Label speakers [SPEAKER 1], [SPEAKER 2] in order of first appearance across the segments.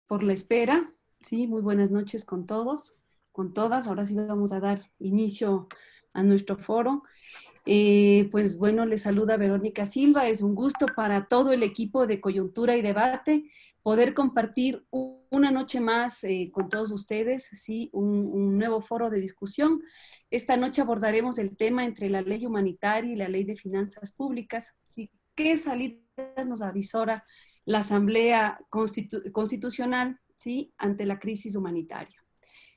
[SPEAKER 1] por la espera. Sí, muy buenas noches con todos, con todas. Ahora sí vamos a dar inicio a nuestro foro. Pues bueno, les saluda Verónica Silva. Es un gusto para todo el equipo de Coyuntura y Debate poder compartir una noche más con todos ustedes, sí, un nuevo foro de discusión. Esta noche abordaremos el tema entre la ley humanitaria y la ley de finanzas públicas. Sí, ¿qué salidas nos avisora la Asamblea Constitucional, sí, ante la crisis humanitaria?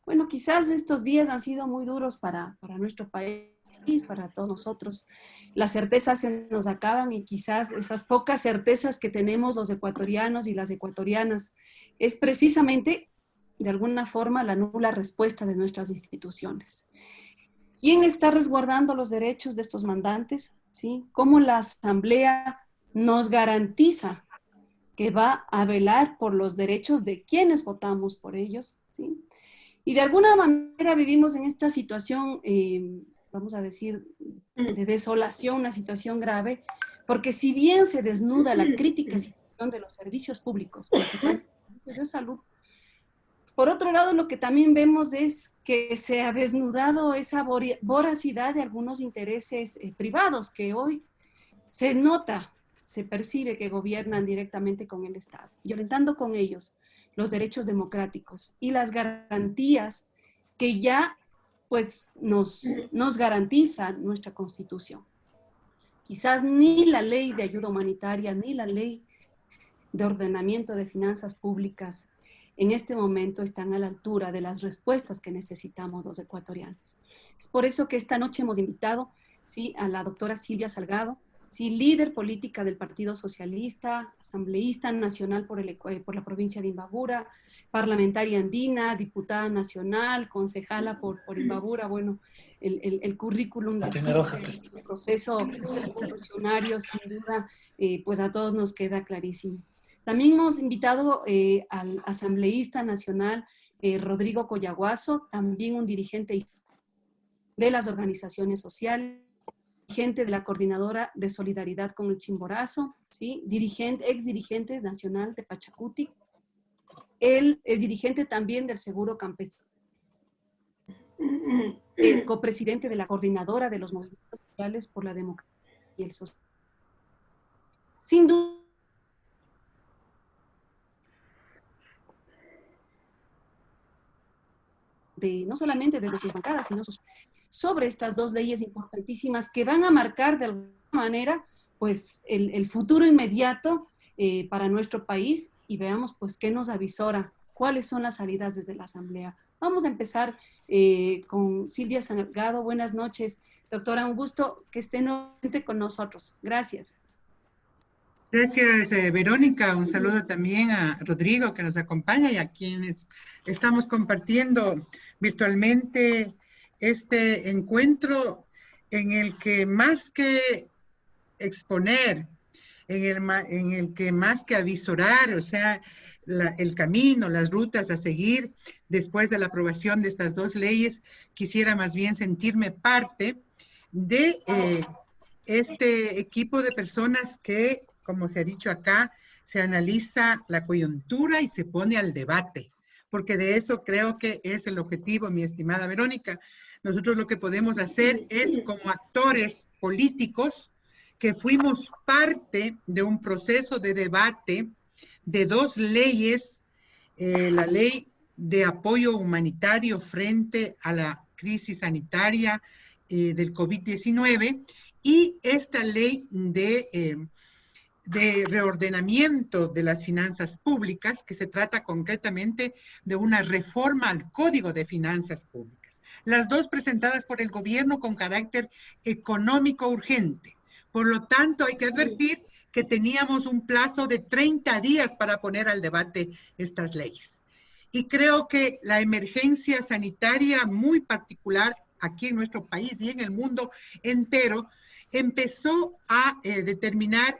[SPEAKER 1] Bueno, quizás estos días han sido muy duros para nuestro país, para todos nosotros. Las certezas se nos acaban y quizás esas pocas certezas que tenemos los ecuatorianos y las ecuatorianas es precisamente, de alguna forma, la nula respuesta de nuestras instituciones. ¿Quién está resguardando los derechos de estos mandantes? ¿Sí? ¿Cómo la Asamblea nos garantiza que va a velar por los derechos de quienes votamos por ellos? ¿Sí? Y de alguna manera vivimos en esta situación, vamos a decir, de desolación, una situación grave, porque si bien se desnuda la crítica situación de los servicios públicos, principalmente los servicios de salud, por otro lado lo que también vemos es que se ha desnudado esa voracidad de algunos intereses privados que hoy se nota, se percibe que gobiernan directamente con el Estado, violentando con ellos los derechos democráticos y las garantías que ya pues nos garantiza nuestra Constitución. Quizás ni la ley de ayuda humanitaria, ni la ley de ordenamiento de finanzas públicas en este momento están a la altura de las respuestas que necesitamos los ecuatorianos. Es por eso que esta noche hemos invitado, ¿sí?, a la doctora Silvia Salgado, sí, líder política del Partido Socialista, asambleísta nacional por la provincia de Imbabura, parlamentaria andina, diputada nacional, concejala por Imbabura. Bueno, el currículum de Silvia, el proceso revolucionario, sin duda, pues a todos nos queda clarísimo. También hemos invitado al asambleísta nacional Rodrigo Coyaguazo, también un dirigente de las organizaciones sociales, dirigente de la Coordinadora de Solidaridad con el Chimborazo, ¿sí?, ex dirigente nacional de Pachacuti. Él es dirigente también del Seguro Campesino, copresidente de la Coordinadora de los Movimientos Sociales por la Democracia y el Social. Sin duda, no solamente desde sus bancadas, sino sobre estas dos leyes importantísimas que van a marcar de alguna manera pues el futuro inmediato para nuestro país, y veamos pues qué nos avisora, cuáles son las salidas desde la Asamblea. Vamos a empezar con Silvia Salgado. Buenas noches, doctora, un gusto que esté nuevamente con nosotros. Gracias.
[SPEAKER 2] Gracias, Verónica. Un saludo también a Rodrigo, que nos acompaña, y a quienes estamos compartiendo virtualmente este encuentro en el que más que exponer, en el que más que avisorar, o sea, el camino, las rutas a seguir después de la aprobación de estas dos leyes, quisiera más bien sentirme parte de este equipo de personas que, como se ha dicho acá, se analiza la coyuntura y se pone al debate, porque de eso creo que es el objetivo, mi estimada Verónica. Nosotros lo que podemos hacer es, como actores políticos, que fuimos parte de un proceso de debate de dos leyes, la ley de apoyo humanitario frente a la crisis sanitaria del COVID-19 y esta ley de reordenamiento de las finanzas públicas, que se trata concretamente de una reforma al Código de Finanzas Públicas. Las dos presentadas por el gobierno con carácter económico urgente. Por lo tanto, hay que advertir que teníamos un plazo de 30 días para poner al debate estas leyes. Y creo que la emergencia sanitaria muy particular aquí en nuestro país y en el mundo entero empezó a determinar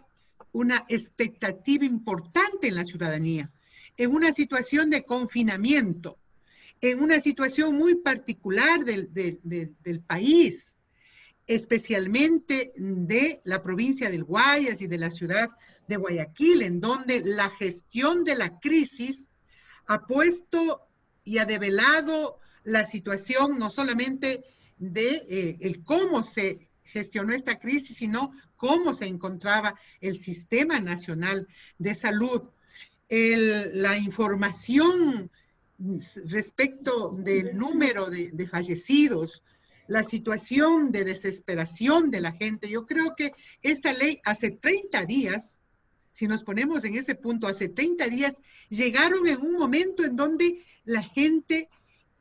[SPEAKER 2] una expectativa importante en la ciudadanía, en una situación de confinamiento, en una situación muy particular del país, especialmente de la provincia del Guayas y de la ciudad de Guayaquil, en donde la gestión de la crisis ha puesto y ha develado la situación no solamente de el cómo se gestionó esta crisis, sino cómo se encontraba el Sistema Nacional de Salud. La información respecto del número de fallecidos, la situación de desesperación de la gente. Yo creo que esta ley hace 30 días, si nos ponemos en ese punto, hace 30 días, llegaron en un momento en donde la gente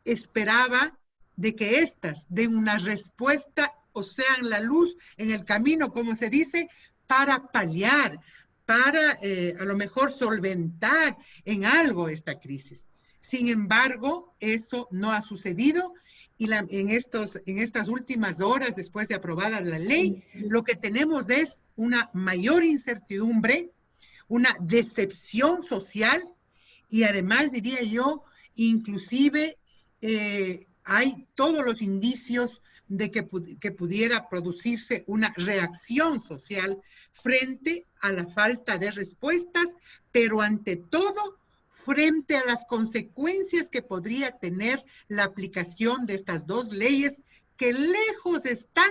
[SPEAKER 2] esperaba de que éstas den una respuesta, o sean la luz en el camino, como se dice, para paliar, para a lo mejor solventar en algo esta crisis. Sin embargo, eso no ha sucedido y en estas últimas horas, después de aprobada la ley, lo que tenemos es una mayor incertidumbre, una decepción social y además, diría yo, inclusive hay todos los indicios de que pudiera producirse una reacción social frente a la falta de respuestas, pero ante todo frente a las consecuencias que podría tener la aplicación de estas dos leyes que lejos están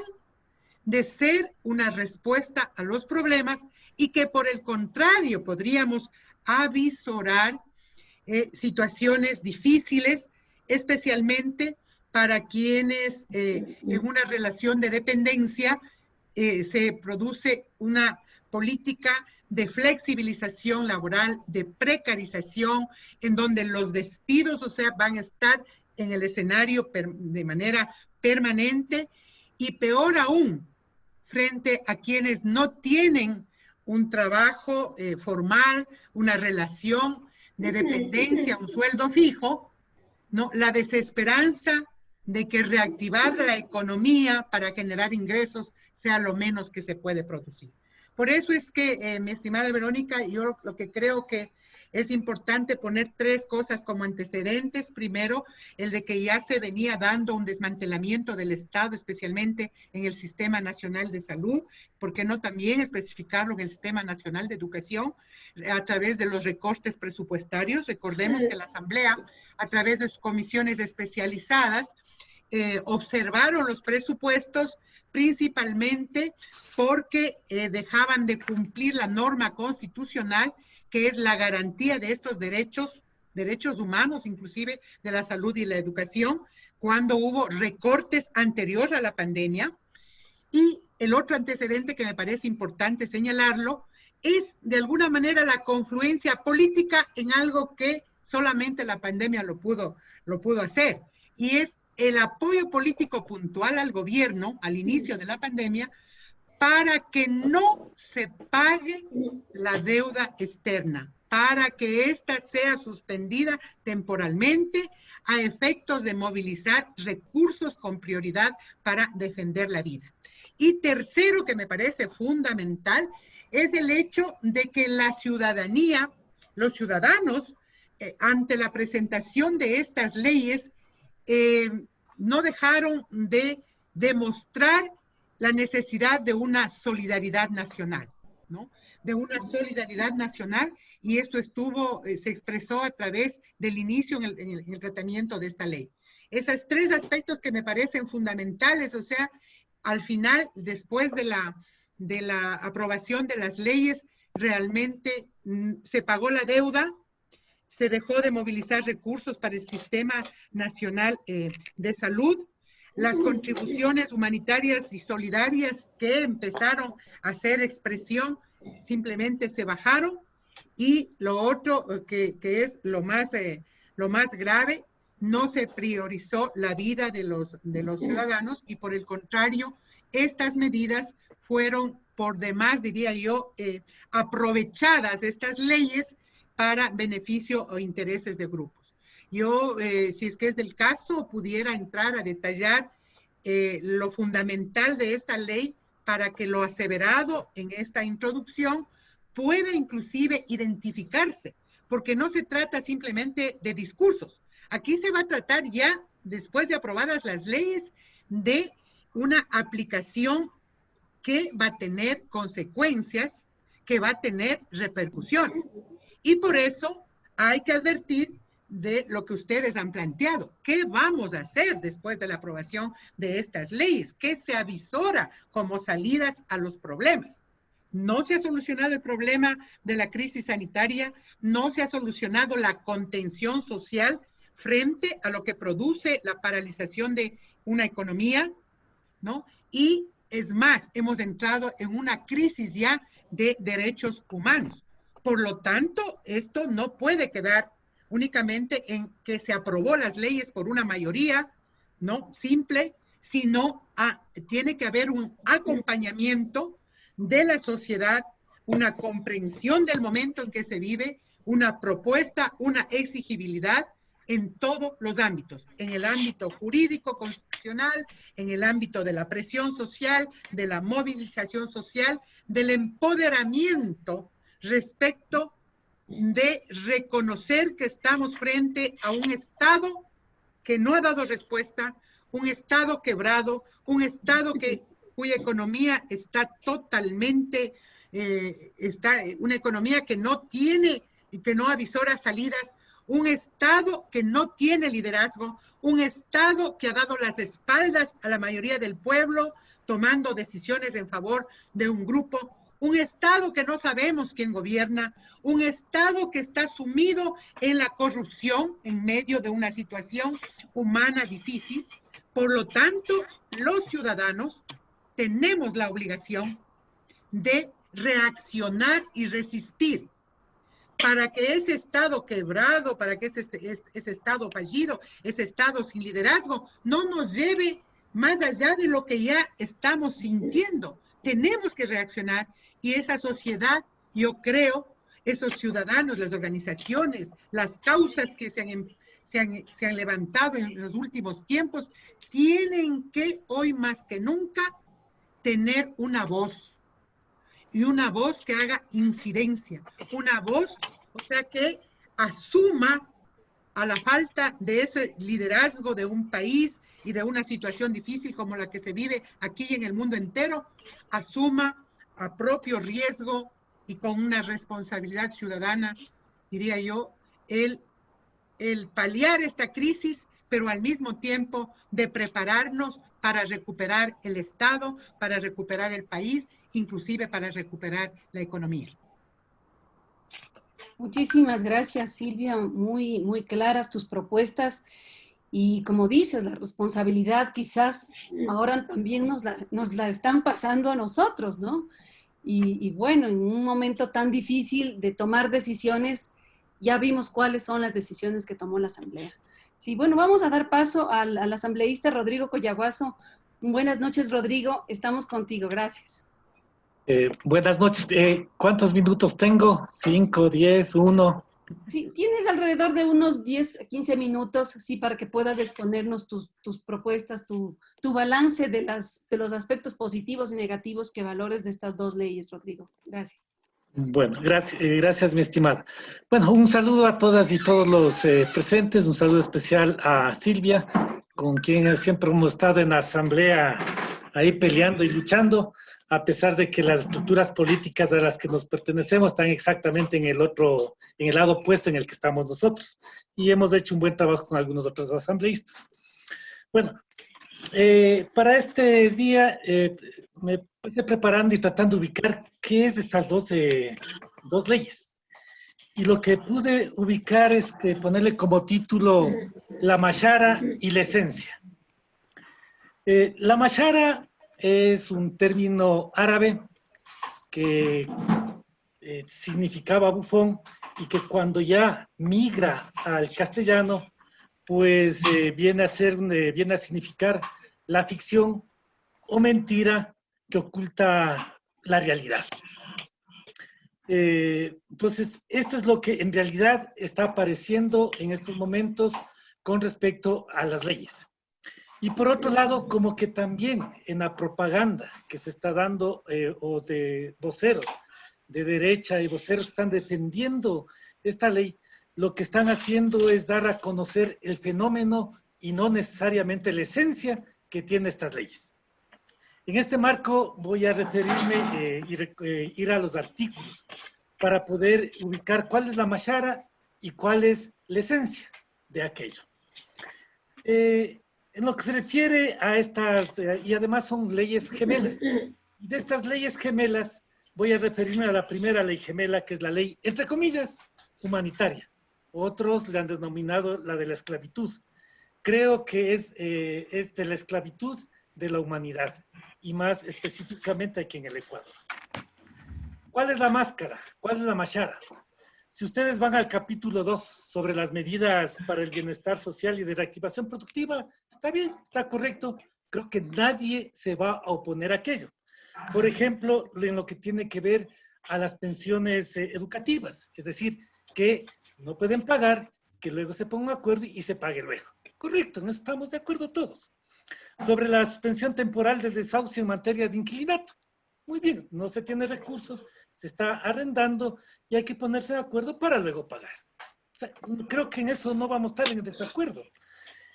[SPEAKER 2] de ser una respuesta a los problemas y que por el contrario podríamos avisorar situaciones difíciles, especialmente para quienes en una relación de dependencia se produce una política de flexibilización laboral, de precarización, en donde los despidos, o sea, van a estar en el escenario de manera permanente y peor aún, frente a quienes no tienen un trabajo formal, una relación de dependencia, un sueldo fijo, ¿no? La desesperanza de que reactivar la economía para generar ingresos sea lo menos que se puede producir. Por eso es que, mi estimada Verónica, yo lo que creo que es importante poner tres cosas como antecedentes. Primero, el de que ya se venía dando un desmantelamiento del Estado, especialmente en el Sistema Nacional de Salud. ¿Por qué no también especificarlo en el Sistema Nacional de Educación a través de los recortes presupuestarios? Recordemos que la Asamblea, a través de sus comisiones especializadas, observaron los presupuestos principalmente porque dejaban de cumplir la norma constitucional que es la garantía de estos derechos humanos, inclusive de la salud y la educación, cuando hubo recortes anteriores a la pandemia. Y el otro antecedente que me parece importante señalarlo es de alguna manera la confluencia política en algo que solamente la pandemia lo pudo hacer, y es el apoyo político puntual al gobierno al inicio de la pandemia para que no se pague la deuda externa, para que ésta sea suspendida temporalmente a efectos de movilizar recursos con prioridad para defender la vida. Y tercero, que me parece fundamental, es el hecho de que la ciudadanía, los ciudadanos, ante la presentación de estas leyes, no dejaron de demostrar la necesidad de una solidaridad nacional, ¿no? De una solidaridad nacional, y esto se expresó a través del inicio en el tratamiento de esta ley. Esos tres aspectos que me parecen fundamentales, o sea, al final, después de la aprobación de las leyes, realmente se pagó la deuda, se dejó de movilizar recursos para el Sistema Nacional de Salud. Las contribuciones humanitarias y solidarias que empezaron a hacer expresión simplemente se bajaron. Y lo otro que es lo más grave, no se priorizó la vida de los ciudadanos, y por el contrario, estas medidas fueron por demás, diría yo, aprovechadas, estas leyes, para beneficio o intereses de grupos. Yo, si es que es del caso, pudiera entrar a detallar lo fundamental de esta ley para que lo aseverado en esta introducción pueda inclusive identificarse, porque no se trata simplemente de discursos. Aquí se va a tratar ya, después de aprobadas las leyes, de una aplicación que va a tener consecuencias, que va a tener repercusiones. Y por eso hay que advertir de lo que ustedes han planteado. ¿Qué vamos a hacer después de la aprobación de estas leyes? ¿Qué se avisora como salidas a los problemas? No se ha solucionado el problema de la crisis sanitaria, no se ha solucionado la contención social frente a lo que produce la paralización de una economía, ¿no? Y es más, hemos entrado en una crisis ya de derechos humanos. Por lo tanto, esto no puede quedar únicamente en que se aprobó las leyes por una mayoría, ¿no? Simple, sino tiene que haber un acompañamiento de la sociedad, una comprensión del momento en que se vive, una propuesta, una exigibilidad en todos los ámbitos, en el ámbito jurídico, constitucional, en el ámbito de la presión social, de la movilización social, del empoderamiento respecto de reconocer que estamos frente a un Estado que no ha dado respuesta, un Estado quebrado, un Estado cuya economía está totalmente, una economía que no tiene y que no avisora salidas, un Estado que no tiene liderazgo, un Estado que ha dado las espaldas a la mayoría del pueblo, tomando decisiones en favor de un grupo, un Estado que no sabemos quién gobierna, un Estado que está sumido en la corrupción en medio de una situación humana difícil. Por lo tanto, los ciudadanos tenemos la obligación de reaccionar y resistir para que ese Estado quebrado, para que ese Estado fallido, ese Estado sin liderazgo, no nos lleve más allá de lo que ya estamos sintiendo. Tenemos que reaccionar y esa sociedad, yo creo, esos ciudadanos, las organizaciones, las causas que se han levantado en los últimos tiempos, tienen que hoy más que nunca tener una voz. Y una voz que haga incidencia, una voz, o sea, que asuma a la falta de ese liderazgo de un país y de una situación difícil como la que se vive aquí y en el mundo entero, asuma a propio riesgo y con una responsabilidad ciudadana, diría yo, el paliar esta crisis, pero al mismo tiempo de prepararnos para recuperar el Estado, para recuperar el país, inclusive para recuperar la economía.
[SPEAKER 1] Muchísimas gracias, Silvia. Muy, muy claras tus propuestas. Y como dices, la responsabilidad quizás ahora también nos la están pasando a nosotros, ¿no? Y bueno, en un momento tan difícil de tomar decisiones, ya vimos cuáles son las decisiones que tomó la Asamblea. Sí, bueno, vamos a dar paso al asambleísta Rodrigo Coyaguazo. Buenas noches, Rodrigo. Estamos contigo. Gracias.
[SPEAKER 3] Buenas noches. ¿Cuántos minutos tengo? ¿5, 10, 1?
[SPEAKER 1] Sí, tienes alrededor de unos 10, 15 minutos, sí, para que puedas exponernos tus propuestas, tu balance de los aspectos positivos y negativos que valores de estas dos leyes, Rodrigo. Gracias.
[SPEAKER 3] Bueno, gracias, mi estimada. Bueno, un saludo a todas y todos los presentes, un saludo especial a Silvia, con quien siempre hemos estado en la asamblea ahí peleando y luchando, a pesar de que las estructuras políticas a las que nos pertenecemos están exactamente en el lado opuesto en el que estamos nosotros. Y hemos hecho un buen trabajo con algunos otros asambleístas. Bueno, para este día me estoy preparando y tratando de ubicar qué es de estas dos leyes. Y lo que pude ubicar es ponerle como título La Mashara y la esencia. La Mashara es un término árabe que significaba bufón y que cuando ya migra al castellano, pues viene a significar la ficción o mentira que oculta la realidad. Entonces, esto es lo que en realidad está apareciendo en estos momentos con respecto a las leyes. Y por otro lado, como que también en la propaganda que se está dando, o de voceros de derecha y voceros que están defendiendo esta ley, lo que están haciendo es dar a conocer el fenómeno y no necesariamente la esencia que tiene estas leyes. En este marco voy a referirme ir a los artículos para poder ubicar cuál es la mashara y cuál es la esencia. de aquello. En lo que se refiere a estas, y además son leyes gemelas, y de estas leyes gemelas voy a referirme a la primera ley gemela, que es la ley, entre comillas, humanitaria. Otros le han denominado la de la esclavitud. Creo que es de la esclavitud de la humanidad, y más específicamente aquí en el Ecuador. ¿Cuál es la máscara? ¿Cuál es la mashara? Si ustedes van al capítulo 2 sobre las medidas para el bienestar social y de reactivación productiva, está bien, está correcto. Creo que nadie se va a oponer a aquello. Por ejemplo, en lo que tiene que ver a las pensiones educativas, es decir, que no pueden pagar, que luego se ponga un acuerdo y se pague luego. Correcto, no estamos de acuerdo todos. Sobre la suspensión temporal del desahucio en materia de inquilinato. Muy bien, no se tiene recursos, se está arrendando y hay que ponerse de acuerdo para luego pagar. O sea, creo que en eso no vamos a estar en desacuerdo.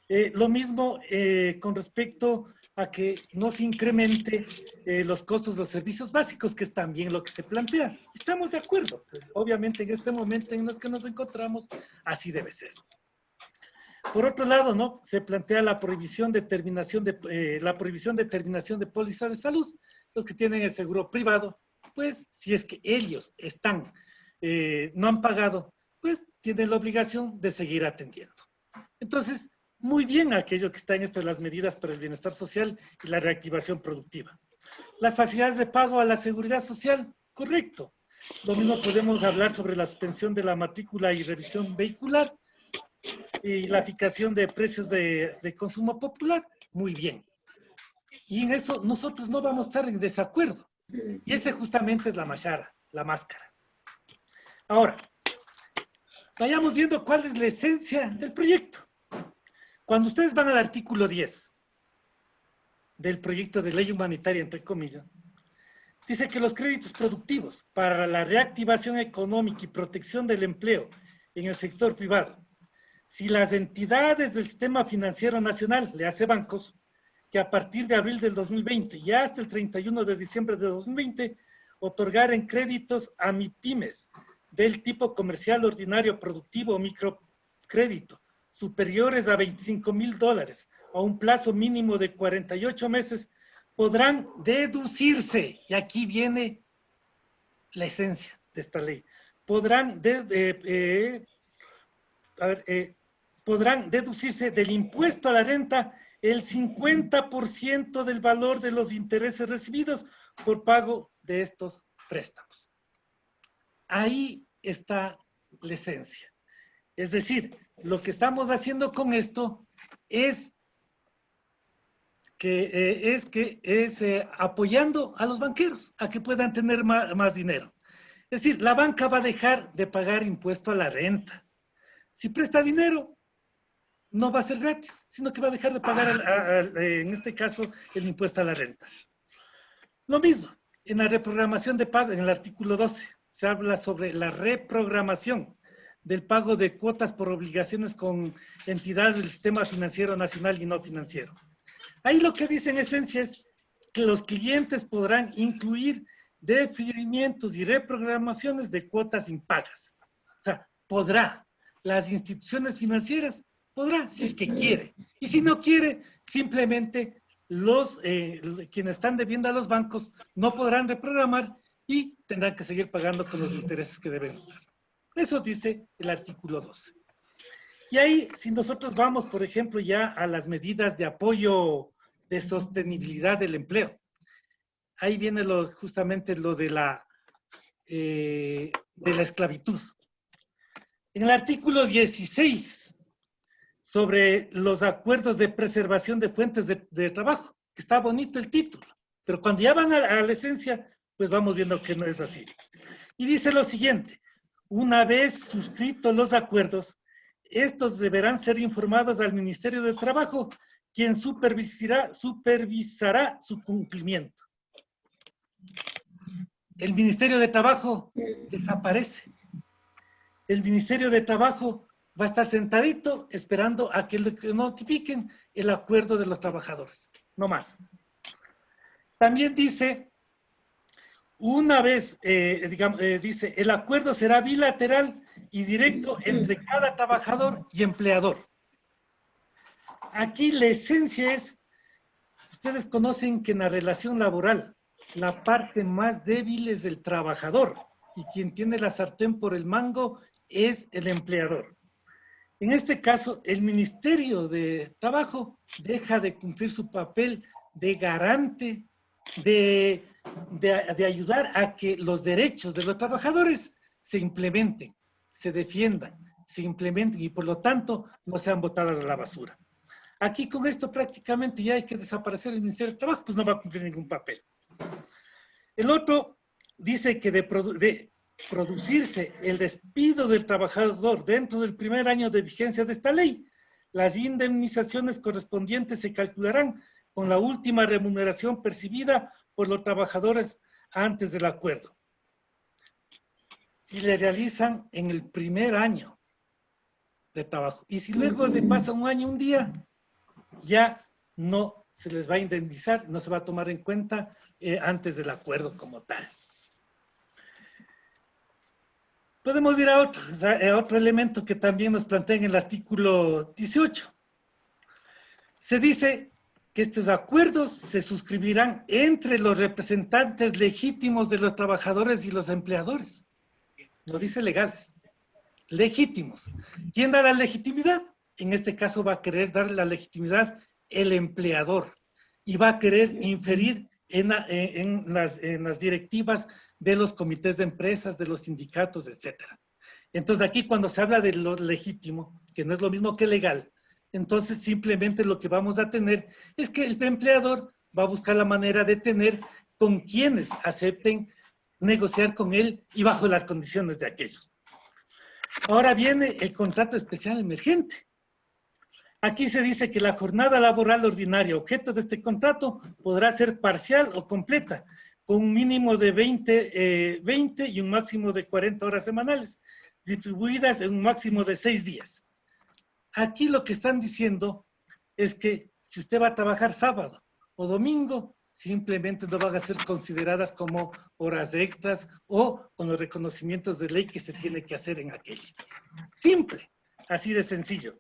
[SPEAKER 3] Lo mismo con respecto a que no se incremente los costos de los servicios básicos, que es también lo que se plantea. Estamos de acuerdo, pues obviamente en este momento en el que nos encontramos, así debe ser. Por otro lado, ¿no? Se plantea la prohibición de terminación de póliza de salud. Los que tienen el seguro privado, pues si es que ellos están, no han pagado, pues tienen la obligación de seguir atendiendo. Entonces, muy bien aquello que está en las medidas para el bienestar social y la reactivación productiva. Las facilidades de pago a la seguridad social, correcto. Lo mismo podemos hablar sobre la suspensión de la matrícula y revisión vehicular y la fijación de precios de consumo popular, muy bien. Y en eso nosotros no vamos a estar en desacuerdo. Y ese justamente es la mashara, la máscara. Ahora, vayamos viendo cuál es la esencia del proyecto. Cuando ustedes van al artículo 10 del proyecto de ley humanitaria, entre comillas, dice que los créditos productivos para la reactivación económica y protección del empleo en el sector privado, si las entidades del sistema financiero nacional, le hace bancos, que a partir de abril del 2020 y hasta el 31 de diciembre de 2020, otorgaren créditos a MIPYMES del tipo comercial ordinario productivo o microcrédito, superiores a $25,000 a un plazo mínimo de 48 meses, podrán deducirse, y aquí viene la esencia de esta ley, podrán deducirse del impuesto a la renta el 50% del valor de los intereses recibidos por pago de estos préstamos. Ahí está la esencia. Es decir, lo que estamos haciendo con esto es apoyando a los banqueros a que puedan tener más dinero. Es decir, la banca va a dejar de pagar impuesto a la renta. Si presta dinero, no va a ser gratis, sino que va a dejar de pagar, en este caso, el impuesto a la renta. Lo mismo, en la reprogramación de pago, en el artículo 12, se habla sobre la reprogramación del pago de cuotas por obligaciones con entidades del sistema financiero nacional y no financiero. Ahí lo que dice en esencia es que los clientes podrán incluir deferimientos y reprogramaciones de cuotas impagas. O sea, podrá. Las instituciones financieras podrá, si es que quiere. Y si no quiere, simplemente quienes están debiendo a los bancos no podrán reprogramar y tendrán que seguir pagando con los intereses que deben estar. Eso dice el artículo 12. Y ahí, si nosotros vamos, por ejemplo, ya a las medidas de apoyo de sostenibilidad del empleo, ahí viene justamente lo de la esclavitud. En el artículo 16, sobre los acuerdos de preservación de fuentes de trabajo, que está bonito el título, pero cuando ya van a la esencia, pues vamos viendo que no es así. Y dice lo siguiente: una vez suscritos los acuerdos, estos deberán ser informados al Ministerio de Trabajo, quien supervisará su cumplimiento. El Ministerio de Trabajo desaparece. El Ministerio de Trabajo va a estar sentadito esperando a que le notifiquen el acuerdo de los trabajadores, no más. También dice, una vez, dice, el acuerdo será bilateral y directo entre cada trabajador y empleador. Aquí la esencia es, ustedes conocen que en la relación laboral, la parte más débil es el trabajador y quien tiene la sartén por el mango es el empleador. En este caso, el Ministerio de Trabajo deja de cumplir su papel de garante, de ayudar a que los derechos de los trabajadores se implementen, se defiendan, se implementen y por lo tanto no sean botadas a la basura. Aquí con esto prácticamente ya hay que desaparecer el Ministerio de Trabajo, pues no va a cumplir ningún papel. El otro dice que de producirse el despido del trabajador dentro del primer año de vigencia de esta ley, las indemnizaciones correspondientes se calcularán con la última remuneración percibida por los trabajadores antes del acuerdo. Si le realizan en el primer año de trabajo. Y si luego le pasa un año, un día, ya no se les va a indemnizar, no se va a tomar en cuenta antes del acuerdo como tal. Podemos ir a otro elemento que también nos plantea en el artículo 18. Se dice que estos acuerdos se suscribirán entre los representantes legítimos de los trabajadores y los empleadores. No dice legales, legítimos. ¿Quién da la legitimidad? En este caso va a querer dar la legitimidad el empleador y va a querer inferir en las directivas de los comités de empresas, de los sindicatos, etcétera. Entonces aquí cuando se habla de lo legítimo, que no es lo mismo que legal, entonces simplemente lo que vamos a tener es que el empleador va a buscar la manera de tener con quienes acepten negociar con él y bajo las condiciones de aquellos. Ahora viene el contrato especial emergente. Aquí se dice que la jornada laboral ordinaria objeto de este contrato podrá ser parcial o completa, con un mínimo de 20 y un máximo de 40 horas semanales, distribuidas en un máximo de 6 días. Aquí lo que están diciendo es que si usted va a trabajar sábado o domingo, simplemente no van a ser consideradas como horas extras o con los reconocimientos de ley que se tiene que hacer en aquello. Simple, así de sencillo.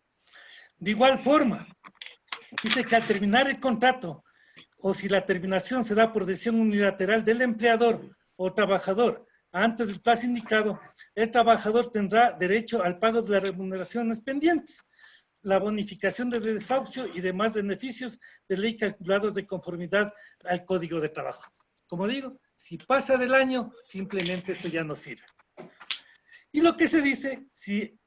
[SPEAKER 3] De igual forma, dice que al terminar el contrato o si la terminación se da por decisión unilateral del empleador o trabajador antes del plazo indicado, el trabajador tendrá derecho al pago de las remuneraciones pendientes, la bonificación de desahucio y demás beneficios de ley calculados de conformidad al Código de Trabajo. Como digo, si pasa del año, simplemente esto ya no sirve. Y lo que se dice, si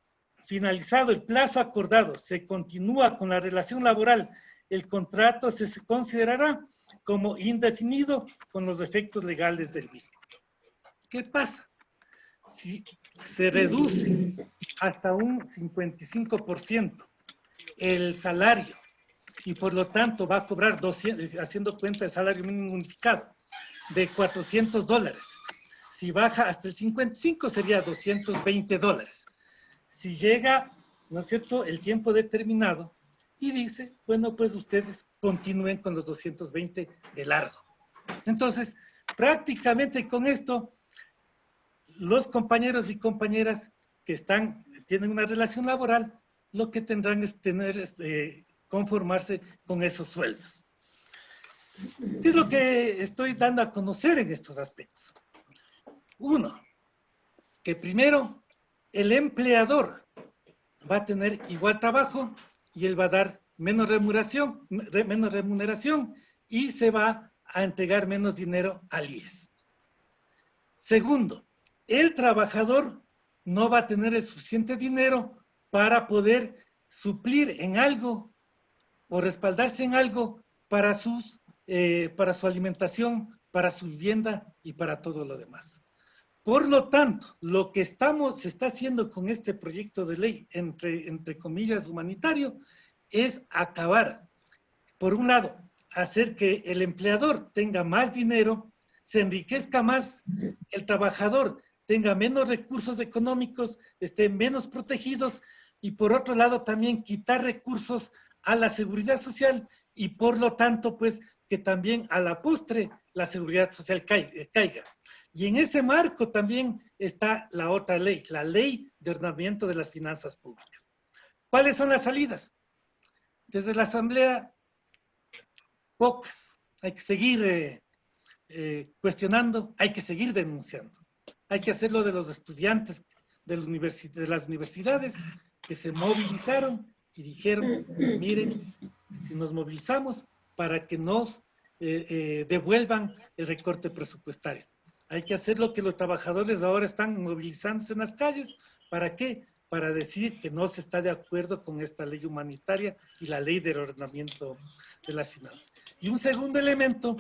[SPEAKER 3] finalizado el plazo acordado se continúa con la relación laboral, el contrato se considerará como indefinido con los efectos legales del mismo. ¿Qué pasa? Si se reduce hasta un 55% el salario y por lo tanto va a cobrar 200, haciendo cuenta del salario mínimo unificado, de $400. Si baja hasta el 55 sería $220. Si llega, ¿no es cierto?, el tiempo determinado y dice, bueno, pues ustedes continúen con los 220 de largo. Entonces, prácticamente con esto, los compañeros y compañeras que tienen una relación laboral, lo que tendrán es conformarse con esos sueldos. ¿Qué es lo que estoy dando a conocer en estos aspectos? Uno, que primero el empleador va a tener igual trabajo y él va a dar menos remuneración y se va a entregar menos dinero al IES. Segundo, el trabajador no va a tener el suficiente dinero para poder suplir en algo o respaldarse en algo para su alimentación, para su vivienda y para todo lo demás. Por lo tanto, lo que se está haciendo con este proyecto de ley, entre comillas, humanitario, es acabar, por un lado, hacer que el empleador tenga más dinero, se enriquezca más, el trabajador tenga menos recursos económicos, estén menos protegidos, y por otro lado también quitar recursos a la seguridad social y por lo tanto, pues, que también a la postre la seguridad social caiga. Y en ese marco también está la otra ley, la Ley de Ordenamiento de las Finanzas Públicas. ¿Cuáles son las salidas? Desde la Asamblea, pocas. Hay que seguir cuestionando, hay que seguir denunciando. Hay que hacerlo de los estudiantes de las universidades que se movilizaron y dijeron, miren, si nos movilizamos para que nos devuelvan el recorte presupuestario. Hay que hacer lo que los trabajadores ahora están movilizándose en las calles. ¿Para qué? Para decir que no se está de acuerdo con esta ley humanitaria y la ley del ordenamiento de las finanzas. Y un segundo elemento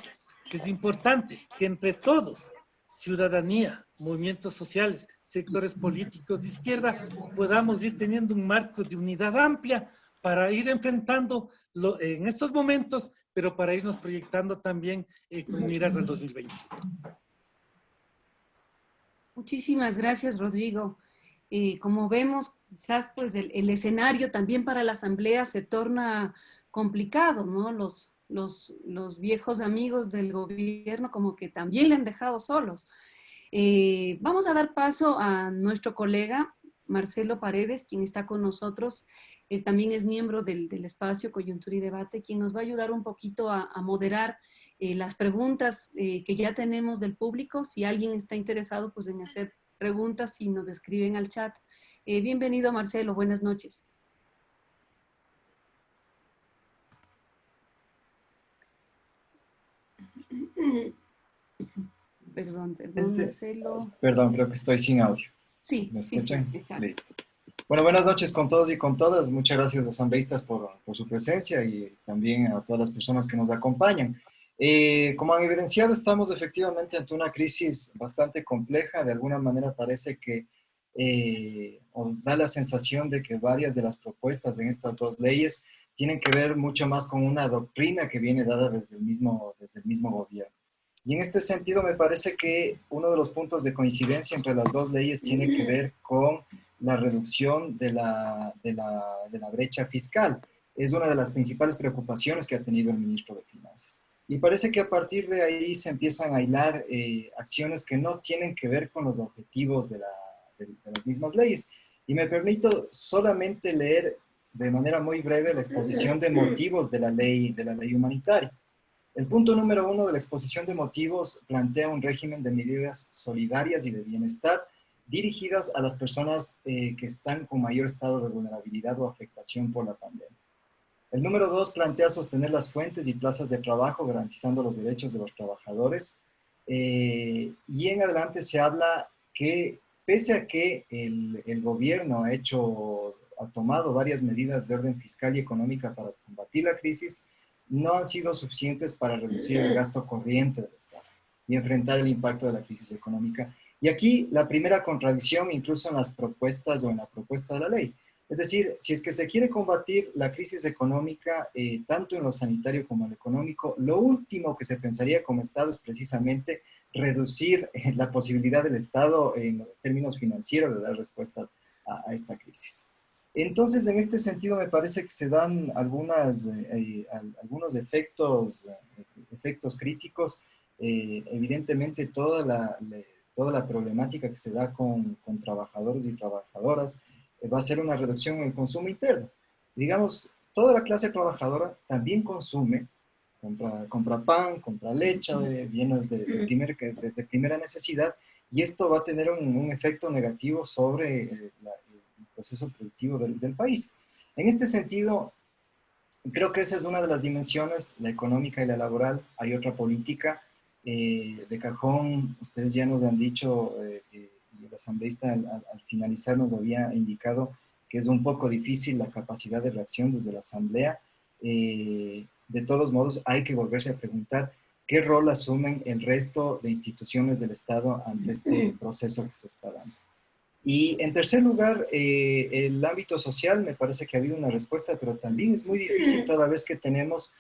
[SPEAKER 3] que es importante, que entre todos, ciudadanía, movimientos sociales, sectores políticos de izquierda, podamos ir teniendo un marco de unidad amplia para ir enfrentando en estos momentos, pero para irnos proyectando también con miras al 2020.
[SPEAKER 1] Muchísimas gracias, Rodrigo. Como vemos, quizás pues el escenario también para la Asamblea se torna complicado, ¿no? Los viejos amigos del gobierno como que también le han dejado solos. Vamos a dar paso a nuestro colega Marcelo Paredes, quien está con nosotros. Él también es miembro del espacio Coyuntura y Debate, quien nos va a ayudar un poquito a moderar las preguntas que ya tenemos del público. Si alguien está interesado pues, en hacer preguntas, si nos escriben al chat. Bienvenido, Marcelo. Buenas noches. Perdón, Marcelo.
[SPEAKER 4] Perdón, creo que estoy sin audio.
[SPEAKER 1] Sí,
[SPEAKER 4] ¿Me escuchan?
[SPEAKER 1] Sí, exacto.
[SPEAKER 4] Listo. Bueno, buenas noches con todos y con todas. Muchas gracias, asambleístas, por su presencia y también a todas las personas que nos acompañan. Como han evidenciado, estamos efectivamente ante una crisis bastante compleja. De alguna manera parece que o da la sensación de que varias de las propuestas en estas dos leyes tienen que ver mucho más con una doctrina que viene dada desde el mismo gobierno. Y en este sentido me parece que uno de los puntos de coincidencia entre las dos leyes tiene que ver con la reducción de la brecha fiscal. Es una de las principales preocupaciones que ha tenido el ministro de Finanzas. Y parece que a partir de ahí se empiezan a hilar acciones que no tienen que ver con los objetivos de las mismas leyes. Y me permito solamente leer de manera muy breve la exposición de motivos de la ley humanitaria. El punto número 1 de la exposición de motivos plantea un régimen de medidas solidarias y de bienestar dirigidas a las personas que están con mayor estado de vulnerabilidad o afectación por la pandemia. El número 2 plantea sostener las fuentes y plazas de trabajo garantizando los derechos de los trabajadores. Y en adelante se habla que pese a que el gobierno ha tomado varias medidas de orden fiscal y económica para combatir la crisis, no han sido suficientes para reducir el gasto corriente del Estado y enfrentar el impacto de la crisis económica. Y aquí la primera contradicción, incluso en las propuestas o en la propuesta de la ley. Es decir, si es que se quiere combatir la crisis económica, tanto en lo sanitario como en lo económico, lo último que se pensaría como Estado es precisamente reducir la posibilidad del Estado en términos financieros de dar respuestas a esta crisis. Entonces, en este sentido, me parece que se dan algunos efectos críticos. Evidentemente, toda la problemática que se da con trabajadores y trabajadoras va a ser una reducción en el consumo interno. Digamos, toda la clase trabajadora también consume, compra pan, compra leche, bienes de primera necesidad, y esto va a tener un efecto negativo sobre el proceso productivo del país. En este sentido, creo que esa es una de las dimensiones, la económica y la laboral. Hay otra política. De cajón, ustedes ya nos han dicho, y el asambleísta al finalizar nos había indicado que es un poco difícil la capacidad de reacción desde la asamblea. De todos modos, hay que volverse a preguntar qué rol asumen el resto de instituciones del Estado ante este proceso que se está dando. Y en tercer lugar, el ámbito social, me parece que ha habido una respuesta, pero también es muy difícil toda vez que tenemos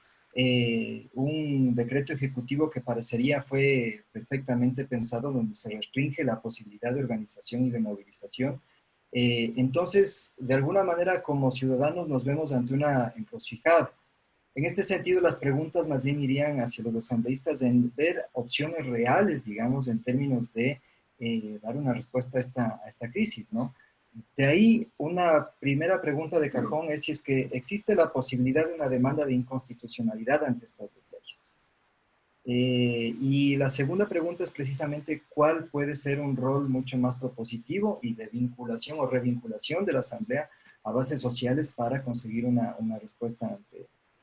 [SPEAKER 4] un decreto ejecutivo que parecería fue perfectamente pensado, donde se restringe la posibilidad de organización y de movilización. Entonces, de alguna manera, como ciudadanos nos vemos ante una encrucijada. En este sentido, las preguntas más bien irían hacia los asambleístas en ver opciones reales, digamos, en términos de dar una respuesta a esta crisis, ¿no? De ahí, una primera pregunta de cajón es si es que existe la posibilidad de una demanda de inconstitucionalidad ante estas leyes. Y la segunda pregunta es precisamente cuál puede ser un rol mucho más propositivo y de vinculación o revinculación de la Asamblea a bases sociales para conseguir una respuesta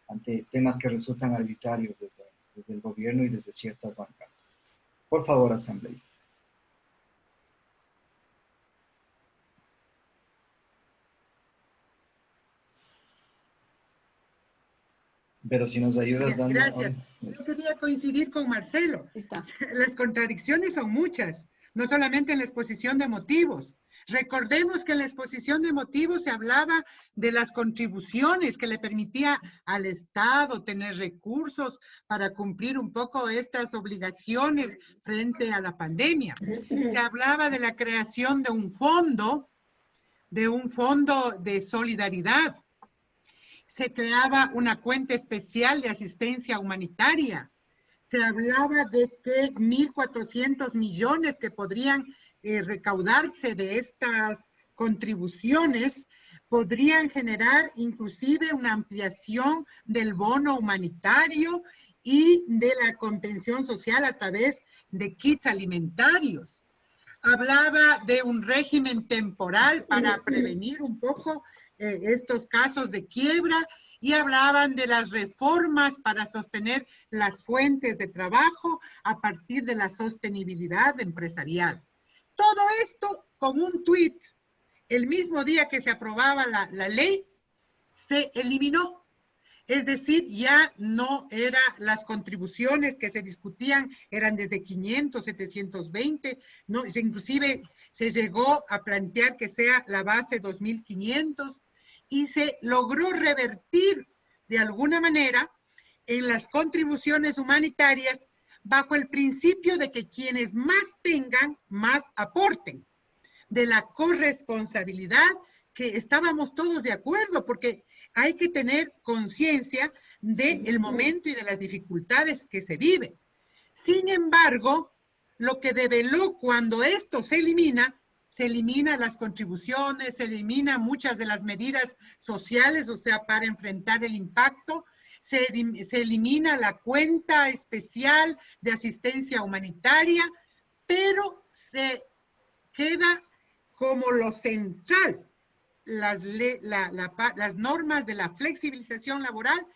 [SPEAKER 4] ante temas que resultan arbitrarios desde el gobierno y desde ciertas bancadas. Por favor, asambleístas. Pero si nos ayudas dando...
[SPEAKER 2] Gracias. Yo quería coincidir con Marcelo.
[SPEAKER 1] Está.
[SPEAKER 2] Las contradicciones son muchas, no solamente en la exposición de motivos. Recordemos que en la exposición de motivos se hablaba de las contribuciones que le permitía al Estado tener recursos para cumplir un poco estas obligaciones frente a la pandemia. Se hablaba de la creación de un fondo de solidaridad. Se creaba una cuenta especial de asistencia humanitaria. Se hablaba de que 1.400 millones que podrían recaudarse de estas contribuciones podrían generar inclusive una ampliación del bono humanitario y de la contención social a través de kits alimentarios. Hablaba de un régimen temporal para prevenir un poco estos casos de quiebra y hablaban de las reformas para sostener las fuentes de trabajo a partir de la sostenibilidad empresarial. Todo esto con un tuit, el mismo día que se aprobaba la ley, se eliminó. Es decir, ya no eran las contribuciones que se discutían, eran desde 500, 720, ¿no? Inclusive se llegó a plantear que sea la base 2.500 y se logró revertir de alguna manera en las contribuciones humanitarias bajo el principio de que quienes más tengan, más aporten, de la corresponsabilidad, que estábamos todos de acuerdo, porque hay que tener conciencia del momento y de las dificultades que se viven. Sin embargo, lo que develó cuando esto se elimina las contribuciones, se eliminan muchas de las medidas sociales, o sea, para enfrentar el impacto, se elimina la cuenta especial de asistencia humanitaria, pero se queda como lo central las normas de la flexibilización laboral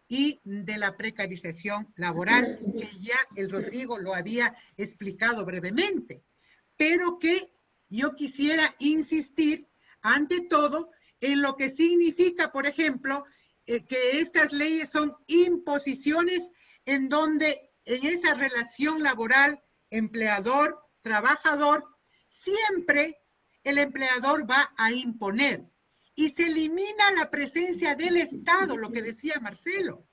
[SPEAKER 2] y de la precarización laboral, que ya el Rodrigo lo había explicado brevemente, pero que yo quisiera insistir, ante todo, en lo que significa, por ejemplo, que estas leyes son imposiciones en donde en esa relación laboral empleador-trabajador, siempre el empleador va a imponer y se elimina la presencia del Estado, lo que decía Marcelo,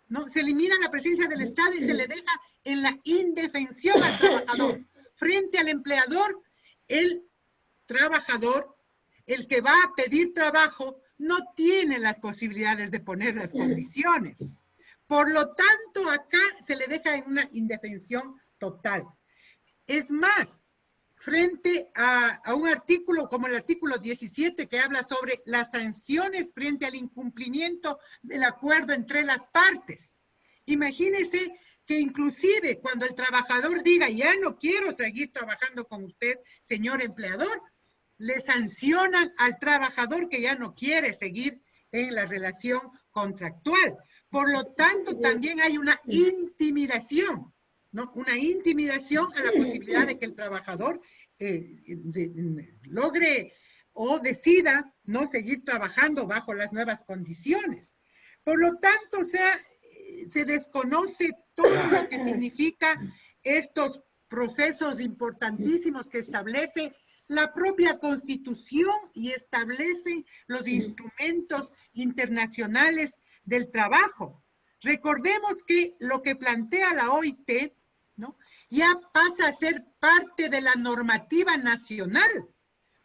[SPEAKER 2] ¿no? Se elimina la presencia del Estado y se le deja en la indefensión al trabajador. Frente al empleador, el trabajador, el que va a pedir trabajo, no tiene las posibilidades de poner las condiciones. Por lo tanto, acá se le deja en una indefensión total. Es más, frente a un artículo como el artículo 17 que habla sobre las sanciones frente al incumplimiento del acuerdo entre las partes. Imagínese que inclusive cuando el trabajador diga ya no quiero seguir trabajando con usted, señor empleador, le sancionan al trabajador que ya no quiere seguir en la relación contractual. Por lo tanto, también hay una intimidación, ¿no? Una intimidación a la posibilidad de que el trabajador logre o decida no seguir trabajando bajo las nuevas condiciones. Por lo tanto, se desconoce todo lo que significa estos procesos importantísimos que establece la propia Constitución y establece los instrumentos internacionales del trabajo. Recordemos que lo que plantea la OIT, ¿no?, ya pasa a ser parte de la normativa nacional.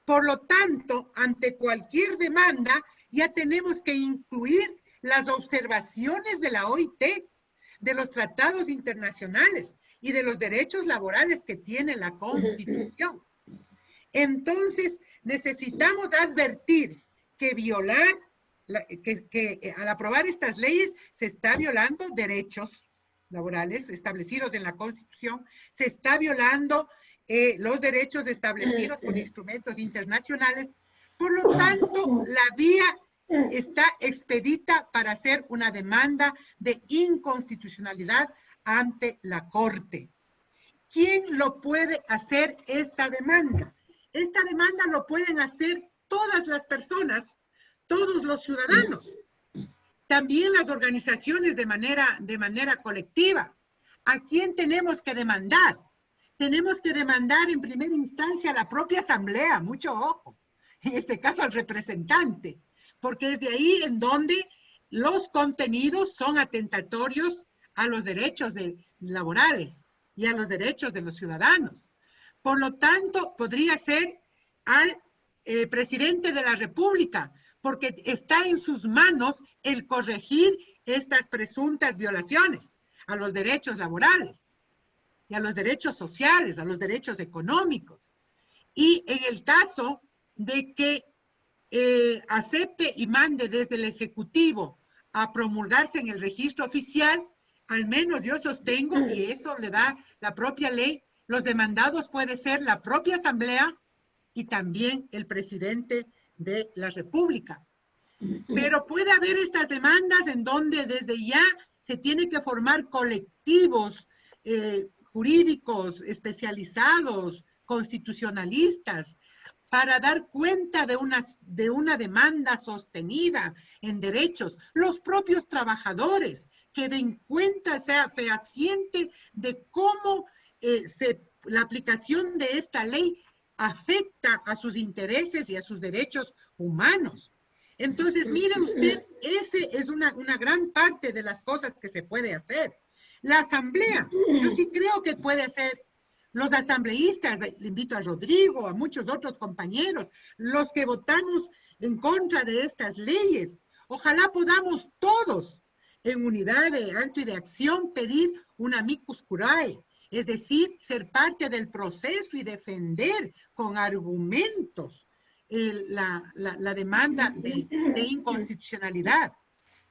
[SPEAKER 2] Por lo tanto, ante cualquier demanda, ya tenemos que incluir las observaciones de la OIT, de los tratados internacionales y de los derechos laborales que tiene la Constitución. Entonces, necesitamos advertir que violar, que al aprobar estas leyes se está violando derechos laborales establecidos en la Constitución, se está violando los derechos establecidos por instrumentos internacionales. Por lo tanto, la vía está expedita para hacer una demanda de inconstitucionalidad ante la Corte. ¿Quién lo puede hacer esta demanda? Esta demanda lo pueden hacer todas las personas, todos los ciudadanos. También las organizaciones de manera colectiva. ¿A quién tenemos que demandar? Tenemos que demandar en primera instancia a la propia asamblea, mucho ojo, en este caso al representante, porque es de ahí en donde los contenidos son atentatorios a los derechos laborales y a los derechos de los ciudadanos. Por lo tanto, podría ser al presidente de la República, porque está en sus manos el corregir estas presuntas violaciones a los derechos laborales y a los derechos sociales, a los derechos económicos. Y en el caso de que acepte y mande desde el Ejecutivo a promulgarse en el registro oficial, al menos yo sostengo, y eso le da la propia ley, los demandados puede ser la propia Asamblea y también el presidente de la República. Pero puede haber estas demandas en donde desde ya se tiene que formar colectivos jurídicos especializados, constitucionalistas, para dar cuenta de una demanda sostenida en derechos. Los propios trabajadores que den cuenta, sea fehaciente, de cómo la aplicación de esta ley afecta a sus intereses y a sus derechos humanos. Entonces, mire usted, ese es una gran parte de las cosas que se puede hacer. La asamblea, yo sí creo que puede hacer. Los asambleístas, le invito a Rodrigo, a muchos otros compañeros, los que votamos en contra de estas leyes, ojalá podamos todos, en unidad de acto y de acción, pedir un amicus curiae, es decir, ser parte del proceso y defender con argumentos la demanda de inconstitucionalidad.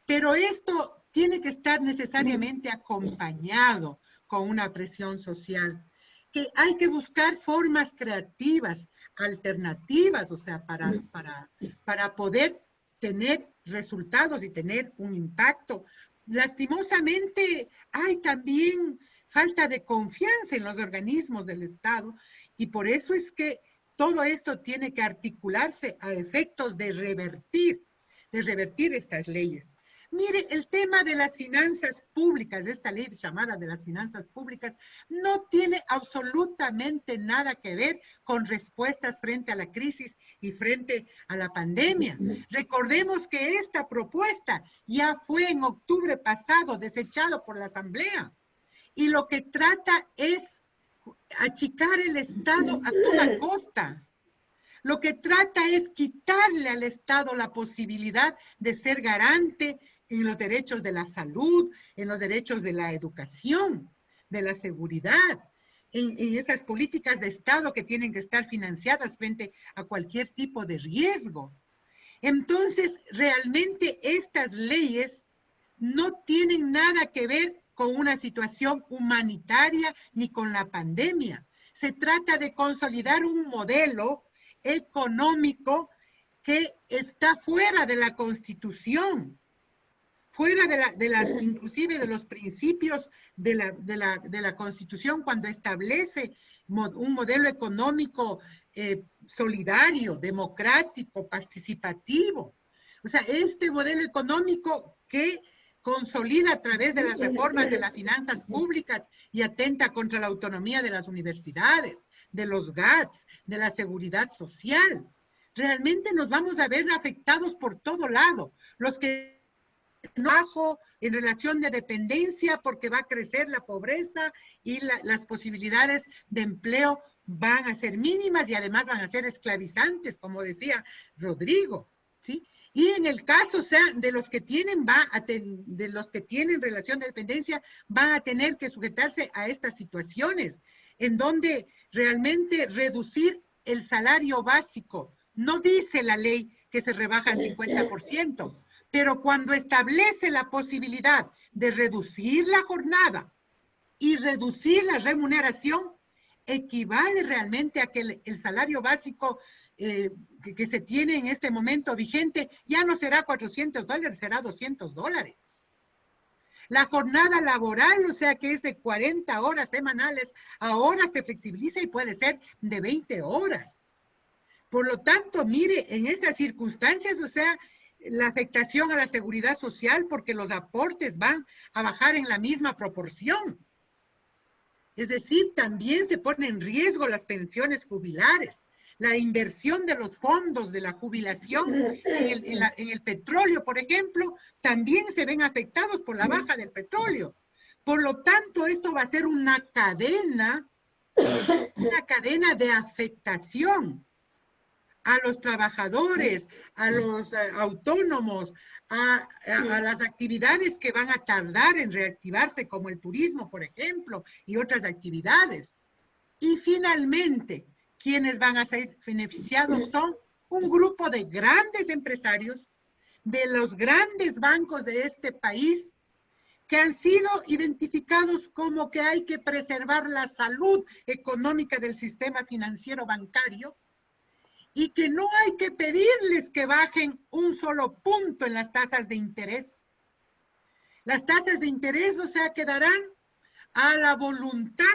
[SPEAKER 2] Pero esto tiene que estar necesariamente acompañado con una presión social, que hay que buscar formas creativas, alternativas, o sea, para poder tener resultados y tener un impacto. Lastimosamente, hay también falta de confianza en los organismos del Estado y por eso es que todo esto tiene que articularse a efectos de revertir estas leyes. Mire, el tema de las finanzas públicas, de esta ley llamada de las finanzas públicas, no tiene absolutamente nada que ver con respuestas frente a la crisis y frente a la pandemia. Recordemos que esta propuesta ya fue en octubre pasado desechado por la Asamblea y lo que trata es achicar el Estado a toda costa. Lo que trata es quitarle al Estado la posibilidad de ser garante en los derechos de la salud, en los derechos de la educación, de la seguridad, en esas políticas de Estado que tienen que estar financiadas frente a cualquier tipo de riesgo. Entonces, realmente estas leyes no tienen nada que ver con una situación humanitaria ni con la pandemia. Se trata de consolidar un modelo económico que está fuera de la Constitución, fuera inclusive de los principios de la Constitución cuando establece un modelo económico solidario, democrático, participativo. O sea, este modelo económico que consolida a través de las reformas de las finanzas públicas y atenta contra la autonomía de las universidades, de los GATS, de la seguridad social. Realmente nos vamos a ver afectados por todo lado. Los que no bajo en relación de dependencia porque va a crecer la pobreza y las posibilidades de empleo van a ser mínimas y además van a ser esclavizantes, como decía Rodrigo. ¿sí? Y en el caso, o sea, de los que tienen, de los que tienen relación de dependencia, van a tener que sujetarse a estas situaciones, en donde realmente reducir el salario básico, no dice la ley que se rebaja al 50%, pero cuando establece la posibilidad de reducir la jornada y reducir la remuneración, equivale realmente a que el salario básico que se tiene en este momento vigente ya no será $400, será $200. La jornada laboral, o sea que es de 40 horas semanales, ahora se flexibiliza y puede ser de 20 horas. Por lo tanto, mire, en esas circunstancias, o sea, la afectación a la seguridad social, porque los aportes van a bajar en la misma proporción. Es decir, también se pone en riesgo las pensiones jubilares, la inversión de los fondos de la jubilación en el petróleo, por ejemplo, también se ven afectados por la baja del petróleo. Por lo tanto, esto va a ser una cadena de afectación a los trabajadores, a los autónomos, a las actividades que van a tardar en reactivarse, como el turismo, por ejemplo, y otras actividades. Y finalmente, quienes van a ser beneficiados son un grupo de grandes empresarios, de los grandes bancos de este país, que han sido identificados como que hay que preservar la salud económica del sistema financiero bancario, y que no hay que pedirles que bajen un solo punto en las tasas de interés. Las tasas de interés, o sea, quedarán a la voluntad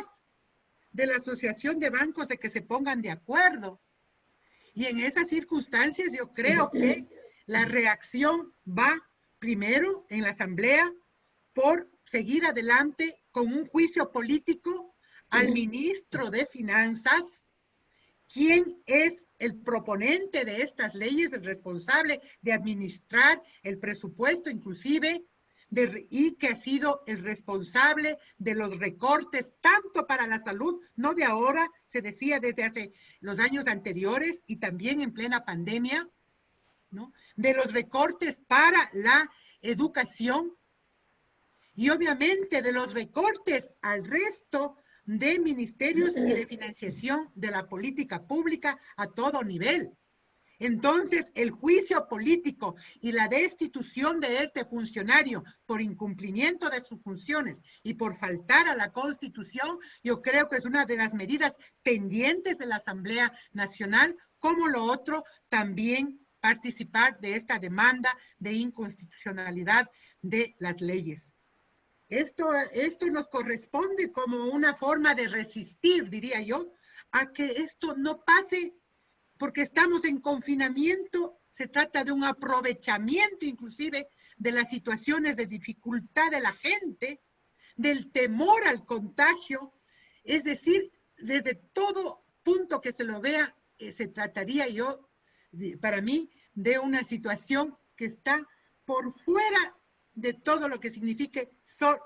[SPEAKER 2] de la Asociación de Bancos de que se pongan de acuerdo. Y en esas circunstancias yo creo que la reacción va primero en la Asamblea por seguir adelante con un juicio político al ministro de Finanzas, quien es el proponente de estas leyes, el responsable de administrar el presupuesto inclusive, y que ha sido el responsable de los recortes, tanto para la salud, no de ahora, se decía desde hace los años anteriores y también en plena pandemia, ¿no? De los recortes para la educación y obviamente de los recortes al resto de ministerios y de financiación de la política pública a todo nivel. Entonces, el juicio político y la destitución de este funcionario por incumplimiento de sus funciones y por faltar a la Constitución, yo creo que es una de las medidas pendientes de la Asamblea Nacional, como lo otro, también participar de esta demanda de inconstitucionalidad de las leyes. Esto nos corresponde como una forma de resistir, diría yo, a que esto no pase porque estamos en confinamiento. Se trata de un aprovechamiento inclusive de las situaciones de dificultad de la gente, del temor al contagio. Es decir, desde todo punto que se lo vea, se trataría para mí, de una situación que está por fuera de todo lo que signifique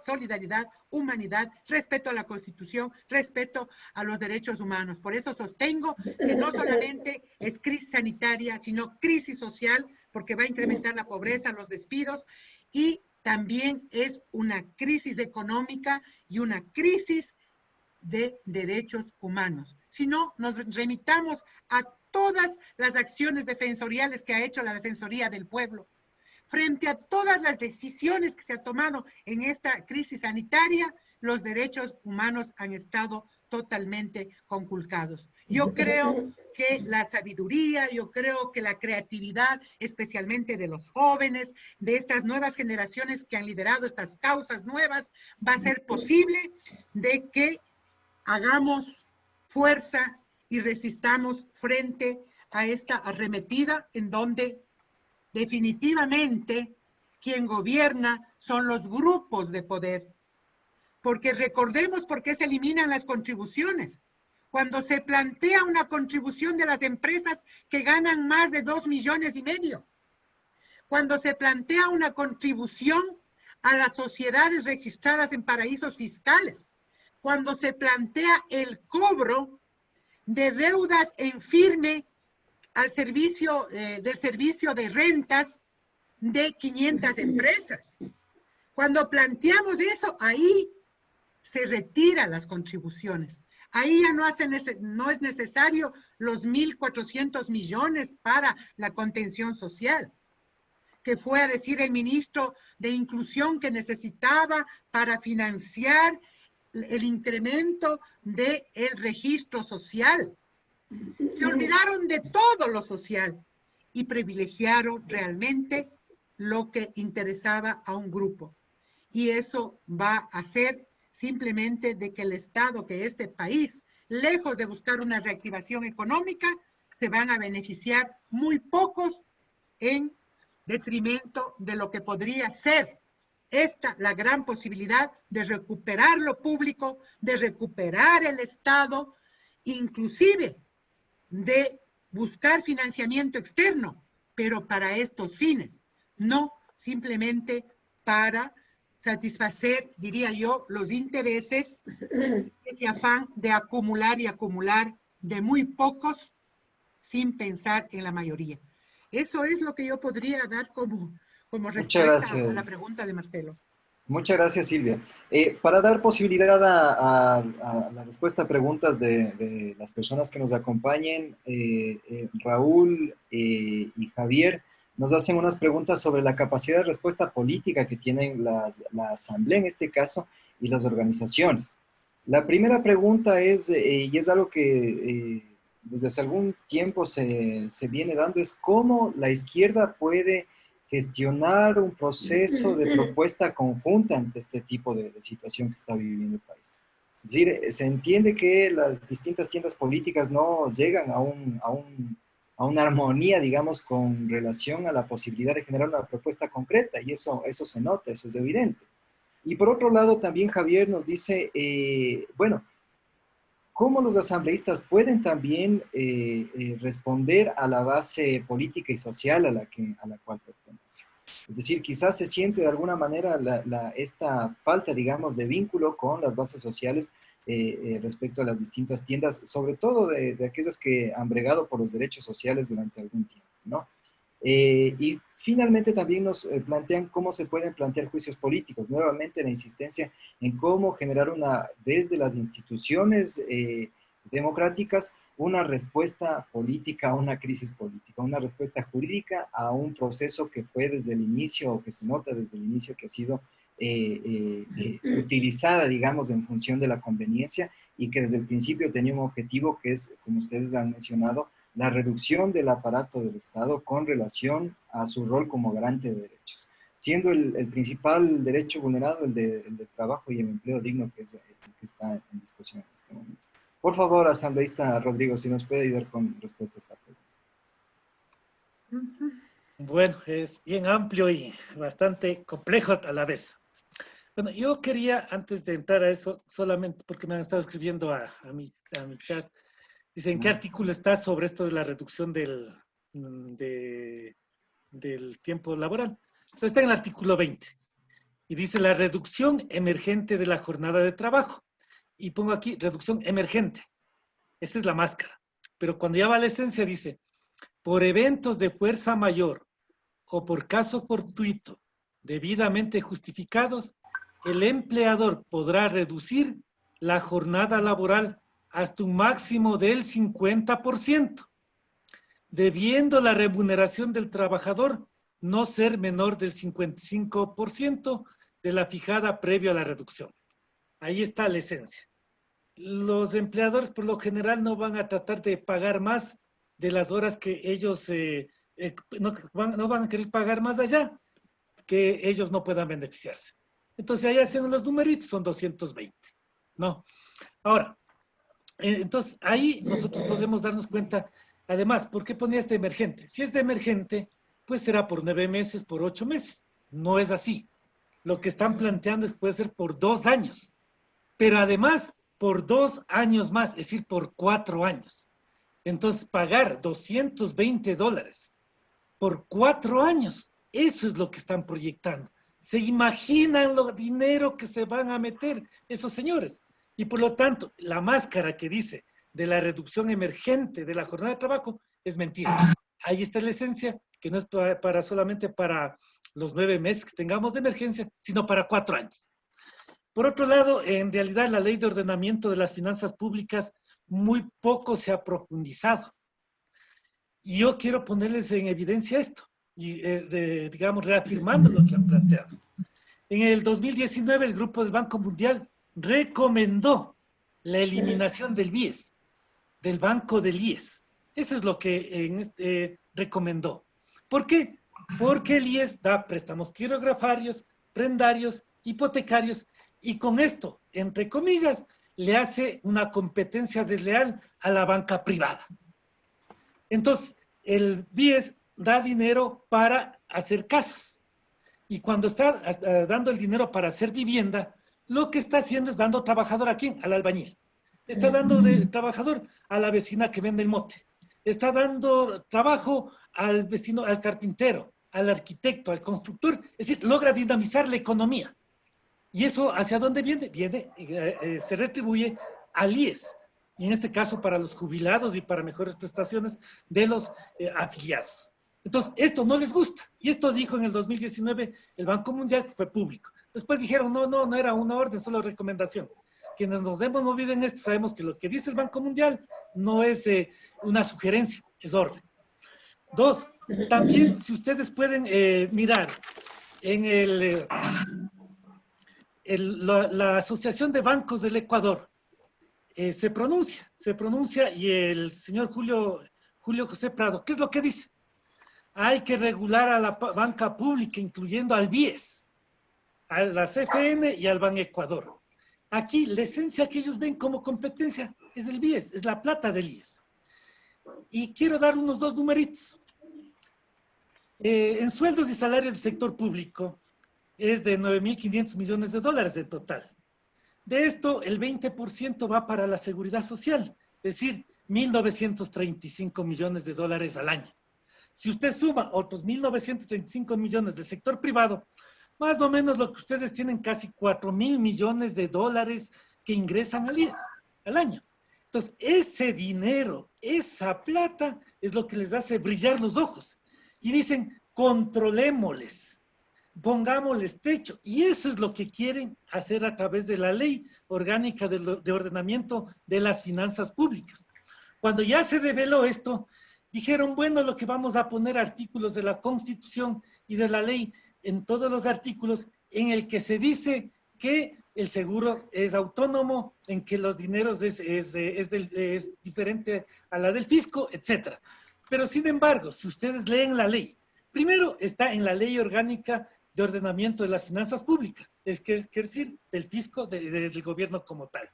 [SPEAKER 2] solidaridad, humanidad, respeto a la Constitución, respeto a los derechos humanos. Por eso sostengo que no solamente es crisis sanitaria, sino crisis social, porque va a incrementar la pobreza, los despidos, y también es una crisis económica y una crisis de derechos humanos. Si no, nos remitamos a todas las acciones defensoriales que ha hecho la Defensoría del Pueblo. Frente a todas las decisiones que se han tomado en esta crisis sanitaria, los derechos humanos han estado totalmente conculcados. Yo creo que la sabiduría, yo creo que la creatividad, especialmente de los jóvenes, de estas nuevas generaciones que han liderado estas causas nuevas, va a ser posible de que hagamos fuerza y resistamos frente a esta arremetida en donde definitivamente quien gobierna son los grupos de poder. Porque recordemos por qué se eliminan las contribuciones. Cuando se plantea una contribución de las empresas que ganan más de 2,5 millones, cuando se plantea una contribución a las sociedades registradas en paraísos fiscales, cuando se plantea el cobro de deudas en firme al servicio, del servicio de rentas de 500 empresas. Cuando planteamos eso, ahí se retiran las contribuciones. Ahí ya no es necesario los 1.400 millones para la contención social, que fue a decir el ministro de Inclusión que necesitaba para financiar el incremento del registro social. Se olvidaron de todo lo social y privilegiaron realmente lo que interesaba a un grupo. Y eso va a hacer simplemente de que el Estado, que este país, lejos de buscar una reactivación económica, se van a beneficiar muy pocos en detrimento de lo que podría ser la gran posibilidad de recuperar lo público, de recuperar el Estado, inclusive de buscar financiamiento externo, pero para estos fines, no simplemente para satisfacer, diría yo, los intereses, ese afán de acumular y acumular de muy pocos sin pensar en la mayoría. Eso es lo que yo podría dar como respuesta a la pregunta de Marcelo.
[SPEAKER 4] Muchas gracias, Silvia. Para dar posibilidad a la respuesta a preguntas de las personas que nos acompañen, Raúl y Javier nos hacen unas preguntas sobre la capacidad de respuesta política que tienen la Asamblea en este caso y las organizaciones. La primera pregunta es, y es algo que desde hace algún tiempo se viene dando, es cómo la izquierda puede gestionar un proceso de propuesta conjunta ante este tipo de situación que está viviendo el país. Es decir, se entiende que las distintas tiendas políticas no llegan a una armonía, digamos, con relación a la posibilidad de generar una propuesta concreta, y eso se nota, eso es evidente. Y por otro lado, también Javier nos dice, bueno, ¿cómo los asambleístas pueden también responder a la base política y social a la cual pertenecen? Es decir, quizás se siente de alguna manera esta falta, digamos, de vínculo con las bases sociales respecto a las distintas tiendas, sobre todo de aquellas que han bregado por los derechos sociales durante algún tiempo, ¿no? Y finalmente también nos plantean cómo se pueden plantear juicios políticos. Nuevamente la insistencia en cómo generar desde las instituciones democráticas una respuesta política a una crisis política, una respuesta jurídica a un proceso que fue desde el inicio, o que se nota desde el inicio que ha sido utilizada, digamos, en función de la conveniencia, y que desde el principio tenía un objetivo que es, como ustedes han mencionado, la reducción del aparato del Estado con relación a su rol como garante de derechos, siendo el principal derecho vulnerado el del trabajo y el empleo digno, que es el que está en discusión en este momento. Por favor, asambleísta Rodrigo, si nos puede ayudar con respuesta a esta pregunta.
[SPEAKER 3] Bueno, es bien amplio y bastante complejo a la vez. Bueno, yo quería, antes de entrar a eso, solamente porque me han estado escribiendo a mi chat, dicen, ¿qué artículo está sobre esto de la reducción del tiempo laboral? Entonces está en el artículo 20 y dice la reducción emergente de la jornada de trabajo. Y pongo aquí reducción emergente. Esa es la máscara. Pero cuando ya va a la esencia dice, por eventos de fuerza mayor o por caso fortuito debidamente justificados, el empleador podrá reducir la jornada laboral hasta un máximo del 50%, debiendo la remuneración del trabajador no ser menor del 55% de la fijada previo a la reducción. Ahí está la esencia. Los empleadores por lo general no van a tratar de pagar más de las horas que ellos no van a querer pagar más allá, que ellos no puedan beneficiarse. Entonces ahí hacen los numeritos, son 220, ¿no? Ahora, entonces ahí nosotros podemos darnos cuenta, además, ¿por qué ponía este emergente? Si es de emergente, pues será por 9 meses, por 8 meses. No es así. Lo que están planteando es que puede ser por 2 años, pero además por 2 años más, es decir, por 4 años. Entonces, pagar $220 por 4 años, eso es lo que están proyectando. ¿Se imaginan lo dinero que se van a meter esos señores? Y por lo tanto, la máscara que dice de la reducción emergente de la jornada de trabajo es mentira. Ahí está la esencia, que no es solamente para los 9 meses que tengamos de emergencia, sino para 4 años. Por otro lado, en realidad la ley de ordenamiento de las finanzas públicas muy poco se ha profundizado. Y yo quiero ponerles en evidencia esto, y digamos, reafirmando lo que han planteado. En el 2019, el Grupo del Banco Mundial recomendó la eliminación del BIES, del Banco del IES. Eso es lo que recomendó. ¿Por qué? Porque el IES da préstamos quirografarios, prendarios, hipotecarios, y con esto, entre comillas, le hace una competencia desleal a la banca privada. Entonces, el BIES da dinero para hacer casas. Y cuando está dando el dinero para hacer vivienda, lo que está haciendo es dando trabajador a quién, al albañil. Está dando de trabajador a la vecina que vende el mote. Está dando trabajo al vecino, al carpintero, al arquitecto, al constructor. Es decir, logra dinamizar la economía. ¿Y eso hacia dónde viene? Se retribuye al IES. Y en este caso para los jubilados y para mejores prestaciones de los afiliados. Entonces, esto no les gusta. Y esto dijo en el 2019 el Banco Mundial, que fue público. Después dijeron, no era una orden, solo recomendación. Quienes nos hemos movido en esto sabemos que lo que dice el Banco Mundial no es una sugerencia, es orden. 2, también si ustedes pueden mirar en la Asociación de Bancos del Ecuador, se pronuncia y el señor Julio José Prado, ¿qué es lo que dice? Hay que regular a la banca pública, incluyendo al BIES, a la CFN y al Banecuador. Aquí la esencia que ellos ven como competencia es el BIES, es la plata del IES. Y quiero dar unos 2 numeritos. En sueldos y salarios del sector público es de 9.500 millones de dólares en total. De esto, el 20% va para la seguridad social, es decir, 1.935 millones de dólares al año. Si usted suma otros 1.935 millones del sector privado, más o menos lo que ustedes tienen casi 4.000 millones de dólares que ingresan al IES al año. Entonces, ese dinero, esa plata, es lo que les hace brillar los ojos. Y dicen, controlémosles, pongámosles techo. Y eso es lo que quieren hacer a través de la ley orgánica de ordenamiento de las finanzas públicas. Cuando ya se develó esto, dijeron, bueno, lo que vamos a poner artículos de la Constitución y de la ley en todos los artículos en el que se dice que el seguro es autónomo, en que los dineros es diferente a la del fisco, etc. Pero sin embargo, si ustedes leen la ley, primero está en la ley orgánica de ordenamiento de las finanzas públicas, es decir, del fisco, del gobierno como tal.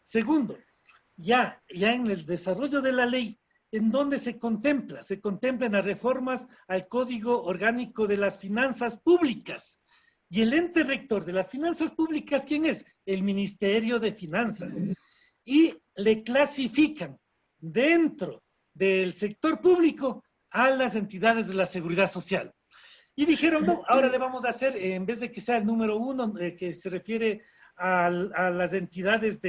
[SPEAKER 3] Segundo, ya en el desarrollo de la ley, en donde se contemplan las reformas al Código Orgánico de las Finanzas Públicas. Y el ente rector de las finanzas públicas, ¿quién es? El Ministerio de Finanzas. Y le clasifican dentro del sector público a las entidades de la seguridad social. Y dijeron, no, ahora le vamos a hacer, en vez de que sea el número 1, que se refiere a las entidades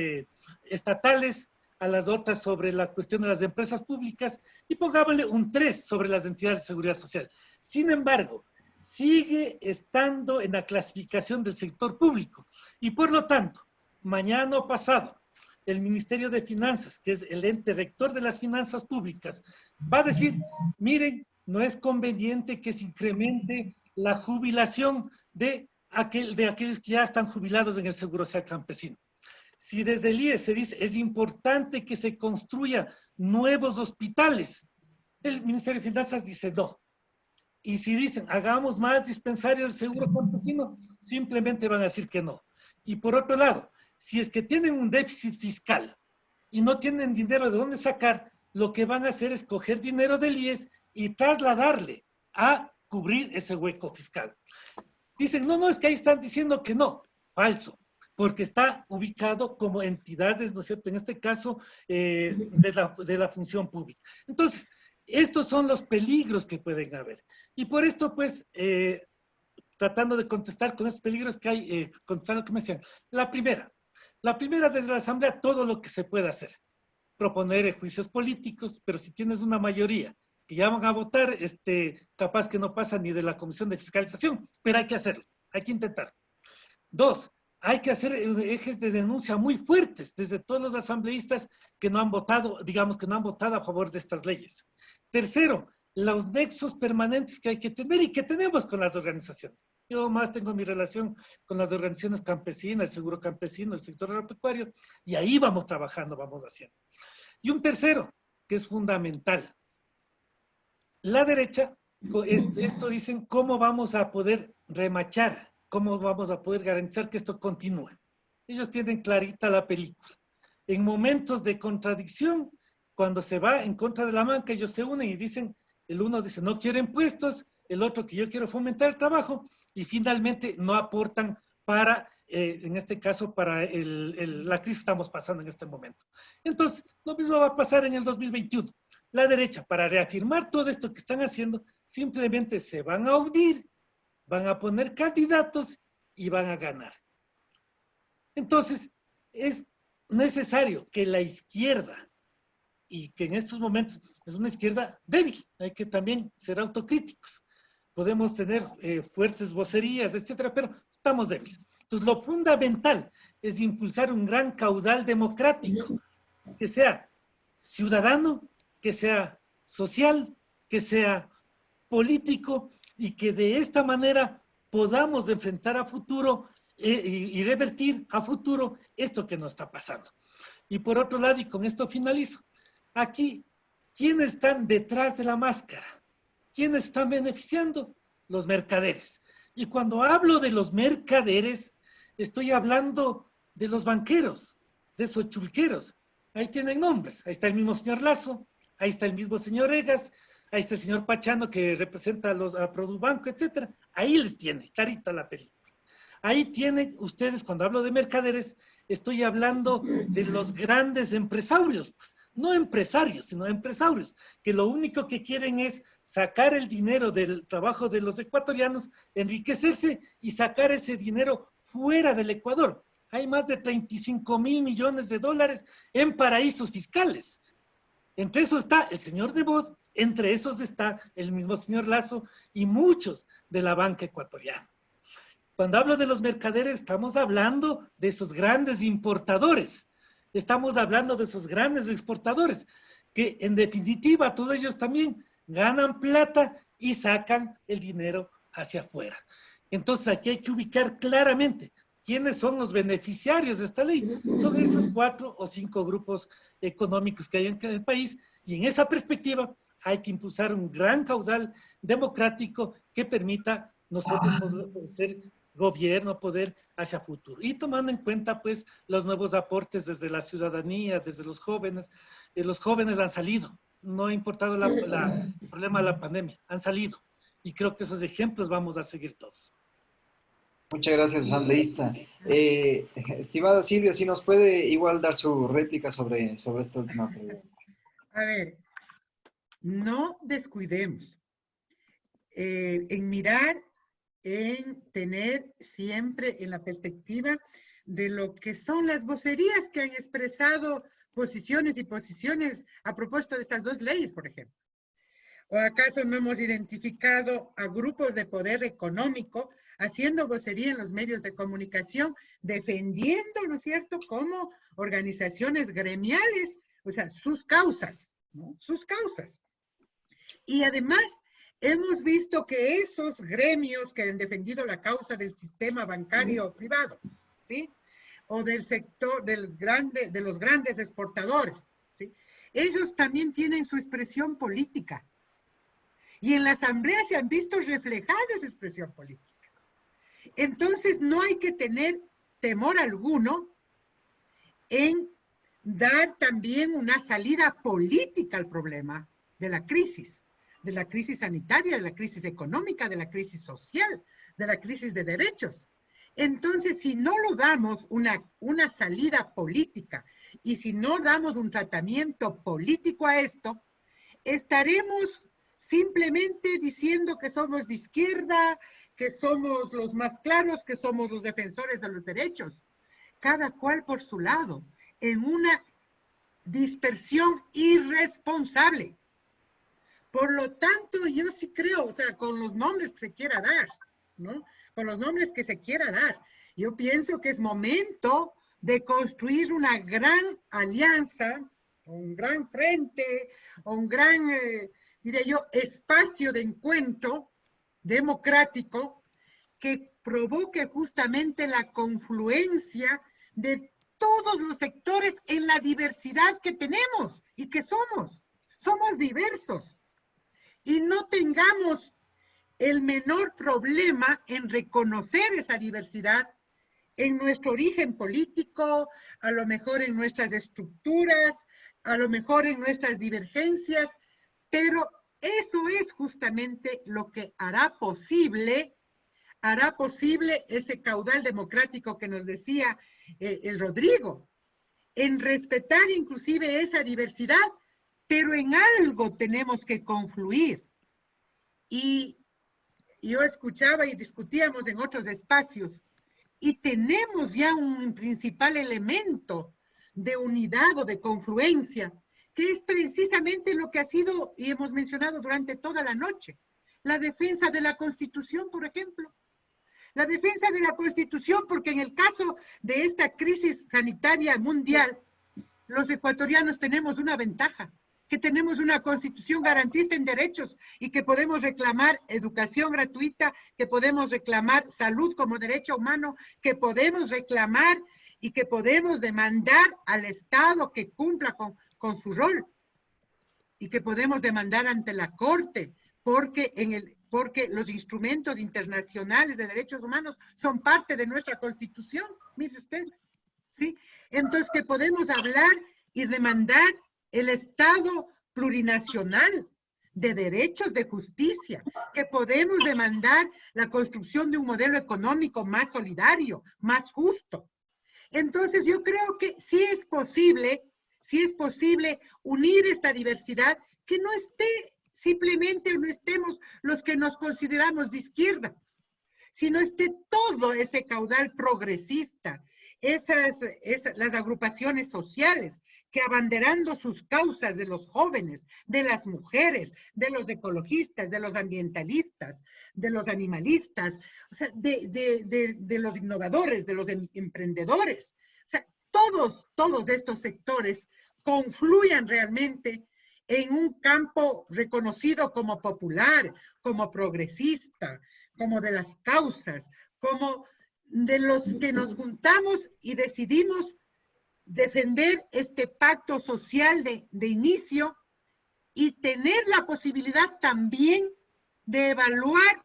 [SPEAKER 3] estatales, a las otras sobre la cuestión de las empresas públicas, y pongámosle un 3 sobre las entidades de seguridad social. Sin embargo, sigue estando en la clasificación del sector público. Y por lo tanto, mañana o pasado, el Ministerio de Finanzas, que es el ente rector de las finanzas públicas, va a decir, miren, no es conveniente que se incremente la jubilación de aquellos que ya están jubilados en el Seguro Social Campesino. Si desde el IES se dice, es importante que se construya nuevos hospitales, el Ministerio de Finanzas dice no. Y si dicen, hagamos más dispensarios de seguro campesino, simplemente van a decir que no. Y por otro lado, si es que tienen un déficit fiscal y no tienen dinero de dónde sacar, lo que van a hacer es coger dinero del IES y trasladarle a cubrir ese hueco fiscal. Dicen, no, es que ahí están diciendo que no. Falso, porque está ubicado como entidades, ¿no es cierto?, en este caso, de la función pública. Entonces, estos son los peligros que pueden haber. Y por esto, pues, tratando de contestar con esos peligros que hay, contestando lo que me decían. La primera desde la Asamblea, todo lo que se pueda hacer. proponer juicios políticos, pero si tienes una mayoría que ya van a votar, capaz que no pasa ni de la Comisión de Fiscalización, pero hay que hacerlo, hay que intentar. Dos, hay que hacer ejes de denuncia muy fuertes desde todos los asambleístas que no han votado, digamos que no han votado a favor de estas leyes. Tercero, los nexos permanentes que hay que tener y que tenemos con las organizaciones. Yo más tengo mi relación con las organizaciones campesinas, el seguro campesino, el sector agropecuario, y ahí vamos trabajando, vamos haciendo. Y un tercero, que es fundamental. La derecha, esto dicen, ¿cómo vamos a poder remachar? ¿Cómo vamos a poder garantizar que esto continúe? Ellos tienen clarita la película. En momentos de contradicción, cuando se va en contra de la banca, ellos se unen y dicen, el uno dice, no quiero impuestos, el otro que yo quiero fomentar el trabajo, y finalmente no aportan para, en este caso, para la crisis que estamos pasando en este momento. Entonces, lo mismo va a pasar en el 2021. La derecha, para reafirmar todo esto que están haciendo, simplemente se van a unir, van a poner candidatos y van a ganar. Entonces, es necesario que la izquierda, y que en estos momentos es una izquierda débil, hay que también ser autocríticos. Podemos tener fuertes vocerías, etcétera, pero estamos débiles. Entonces, lo fundamental es impulsar un gran caudal democrático, que sea ciudadano, que sea social, que sea político, y que de esta manera podamos enfrentar a futuro y revertir a futuro esto que nos está pasando. Y por otro lado, y con esto finalizo, aquí, ¿quiénes están detrás de la máscara? ¿Quiénes están beneficiando? Los mercaderes. Y cuando hablo de los mercaderes, estoy hablando de los banqueros, de esos chulqueros. Ahí tienen nombres. Ahí está el mismo señor Lazo, ahí está el mismo señor Egas, ahí está el señor Pachano que representa a Produbanco, etcétera. Ahí les tiene, clarita la película. Ahí tienen ustedes, cuando hablo de mercaderes, estoy hablando de los grandes empresarios, pues, no empresarios, sino empresarios, que lo único que quieren es sacar el dinero del trabajo de los ecuatorianos, enriquecerse y sacar ese dinero fuera del Ecuador. Hay más de 35.000 millones de dólares en paraísos fiscales. Entre esos está el señor Nebot, entre esos está el mismo señor Lazo y muchos de la banca ecuatoriana. Cuando hablo de los mercaderes, estamos hablando de esos grandes importadores, estamos hablando de esos grandes exportadores, que en definitiva todos ellos también ganan plata y sacan el dinero hacia afuera. Entonces aquí hay que ubicar claramente quiénes son los beneficiarios de esta ley. Son esos 4 o 5 grupos económicos que hay en el país, y en esa perspectiva hay que impulsar un gran caudal democrático que permita nosotros poder ser gobierno, poder hacia futuro. Y tomando en cuenta, pues, los nuevos aportes desde la ciudadanía, desde los jóvenes. Los jóvenes han salido, no ha importado el problema de la pandemia, han salido. Y creo que esos ejemplos vamos a seguir todos.
[SPEAKER 4] Muchas gracias, asambleísta. Estimada Silvia, si nos puede igual dar su réplica sobre esta última pregunta.
[SPEAKER 2] A ver, no descuidemos en mirar, en tener siempre en la perspectiva de lo que son las vocerías que han expresado posiciones y posiciones a propósito de estas dos leyes, por ejemplo. ¿O acaso no hemos identificado a grupos de poder económico haciendo vocería en los medios de comunicación, defendiendo, ¿no es cierto?, como organizaciones gremiales, o sea, sus causas, ¿no? Sus causas. Y además, hemos visto que esos gremios que han defendido la causa del sistema bancario privado, ¿sí?, o del sector de los grandes exportadores, ¿sí?, ellos también tienen su expresión política. Y en la asamblea se han visto reflejada esa expresión política. Entonces, no hay que tener temor alguno en dar también una salida política al problema de la crisis sanitaria, de la crisis económica, de la crisis social, de la crisis de derechos. Entonces, si no lo damos una salida política y si no damos un tratamiento político a esto, estaremos simplemente diciendo que somos de izquierda, que somos los más claros, que somos los defensores de los derechos. Cada cual por su lado, en una dispersión irresponsable. Por lo tanto, yo sí creo, o sea, con los nombres que se quiera dar, ¿no? Con los nombres que se quiera dar. Yo pienso que es momento de construir una gran alianza, un gran frente, un gran, diría yo, espacio de encuentro democrático que provoque justamente la confluencia de todos los sectores en la diversidad que tenemos y que somos. Somos diversos. Y no tengamos el menor problema en reconocer esa diversidad en nuestro origen político, a lo mejor en nuestras estructuras, a lo mejor en nuestras divergencias, pero eso es justamente lo que hará posible ese caudal democrático que nos decía el Rodrigo, en respetar inclusive esa diversidad, pero en algo tenemos que confluir. Y yo escuchaba y discutíamos en otros espacios, y tenemos ya un principal elemento de unidad o de confluencia, que es precisamente lo que ha sido y hemos mencionado durante toda la noche. La defensa de la Constitución, por ejemplo. La defensa de la Constitución, porque en el caso de esta crisis sanitaria mundial, los ecuatorianos tenemos una ventaja, que tenemos una Constitución garantista en derechos y que podemos reclamar educación gratuita, que podemos reclamar salud como derecho humano, que podemos reclamar y que podemos demandar al Estado que cumpla con su rol y que podemos demandar ante la Corte, porque los instrumentos internacionales de derechos humanos son parte de nuestra Constitución, mire usted, ¿sí? Entonces que podemos hablar y demandar el Estado plurinacional de derechos, de justicia, que podemos demandar la construcción de un modelo económico más solidario, más justo. Entonces yo creo que sí es posible unir esta diversidad, que no esté simplemente, no estemos los que nos consideramos de izquierda, sino esté todo ese caudal progresista, las agrupaciones sociales que abanderando sus causas de los jóvenes, de las mujeres, de los ecologistas, de los ambientalistas, de los animalistas, o sea, de los innovadores, de los emprendedores. O sea, todos estos sectores confluyan realmente en un campo reconocido como popular, como progresista, como de las causas, como de los que nos juntamos y decidimos defender este pacto social de inicio y tener la posibilidad también de evaluar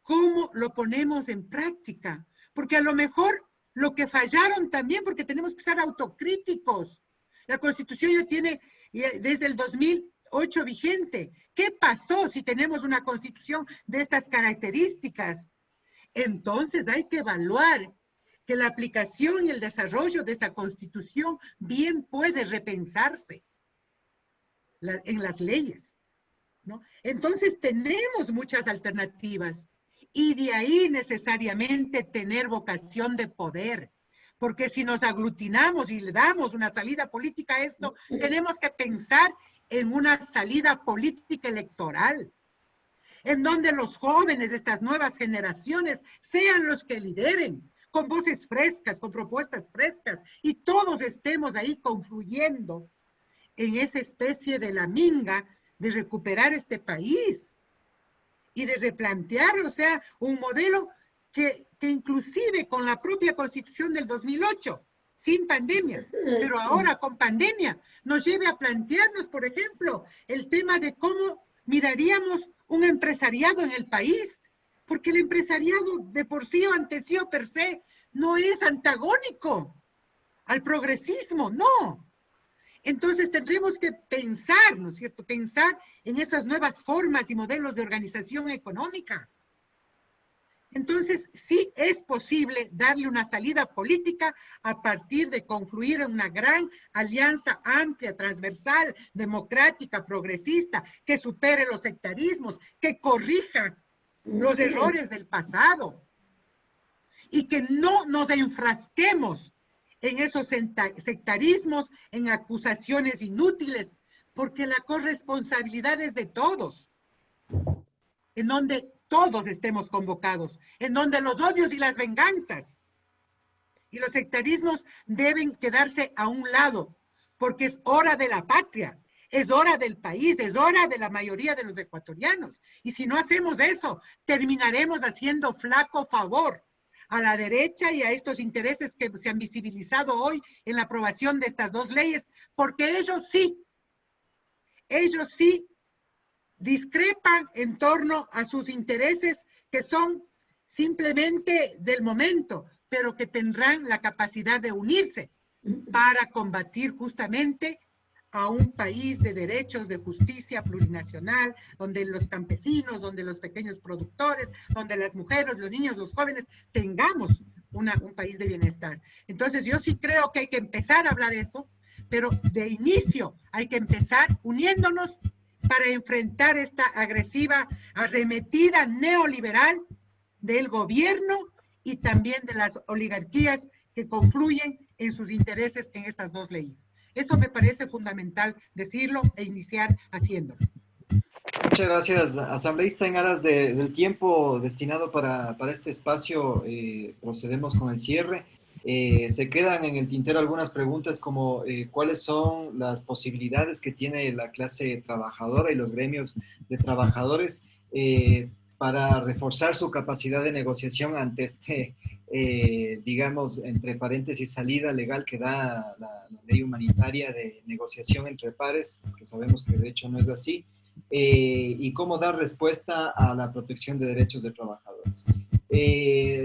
[SPEAKER 2] cómo lo ponemos en práctica. Porque a lo mejor lo que fallaron también, porque tenemos que ser autocríticos. La Constitución ya tiene desde el 2008 vigente. ¿Qué pasó si tenemos una Constitución de estas características? Entonces hay que evaluar que la aplicación y el desarrollo de esa Constitución bien puede repensarse en las leyes, ¿no? Entonces tenemos muchas alternativas y de ahí necesariamente tener vocación de poder, porque si nos aglutinamos y le damos una salida política a esto, tenemos que pensar en una salida política electoral, en donde los jóvenes de estas nuevas generaciones sean los que lideren, con voces frescas, con propuestas frescas, y todos estemos ahí confluyendo en esa especie de la minga de recuperar este país y de replantear, o sea, un modelo que inclusive con la propia Constitución del 2008, sin pandemia, pero ahora con pandemia, nos lleve a plantearnos, por ejemplo, el tema de cómo miraríamos un empresariado en el país, porque el empresariado de por sí o ante sí o per se no es antagónico al progresismo, no. Entonces tendremos que pensar, ¿no es cierto? Pensar en esas nuevas formas y modelos de organización económica. Entonces sí es posible darle una salida política a partir de confluir en una gran alianza amplia, transversal, democrática, progresista, que supere los sectarismos, que corrija los errores del pasado y que no nos enfrasquemos en esos sectarismos, en acusaciones inútiles, porque la corresponsabilidad es de todos, en donde todos estemos convocados, en donde los odios y las venganzas y los sectarismos deben quedarse a un lado, porque es hora de la patria, es hora del país, es hora de la mayoría de los ecuatorianos. Y si no hacemos eso, terminaremos haciendo flaco favor a la derecha y a estos intereses que se han visibilizado hoy en la aprobación de estas dos leyes, porque ellos sí discrepan en torno a sus intereses que son simplemente del momento, pero que tendrán la capacidad de unirse para combatir justamente a un país de derechos, de justicia plurinacional, donde los campesinos, donde los pequeños productores, donde las mujeres, los niños, los jóvenes, tengamos un país de bienestar. Entonces yo sí creo que hay que empezar a hablar eso, pero de inicio hay que empezar uniéndonos para enfrentar esta agresiva arremetida neoliberal del gobierno y también de las oligarquías que confluyen en sus intereses en estas dos leyes. Eso me parece fundamental decirlo e iniciar haciéndolo.
[SPEAKER 4] Muchas gracias, asambleísta. En aras del tiempo destinado para este espacio, procedemos con el cierre. Se quedan en el tintero algunas preguntas como cuáles son las posibilidades que tiene la clase trabajadora y los gremios de trabajadores para reforzar su capacidad de negociación ante este, digamos, entre paréntesis, salida legal que da la ley humanitaria de negociación entre pares, que sabemos que de hecho no es así, y cómo dar respuesta a la protección de derechos de trabajadores.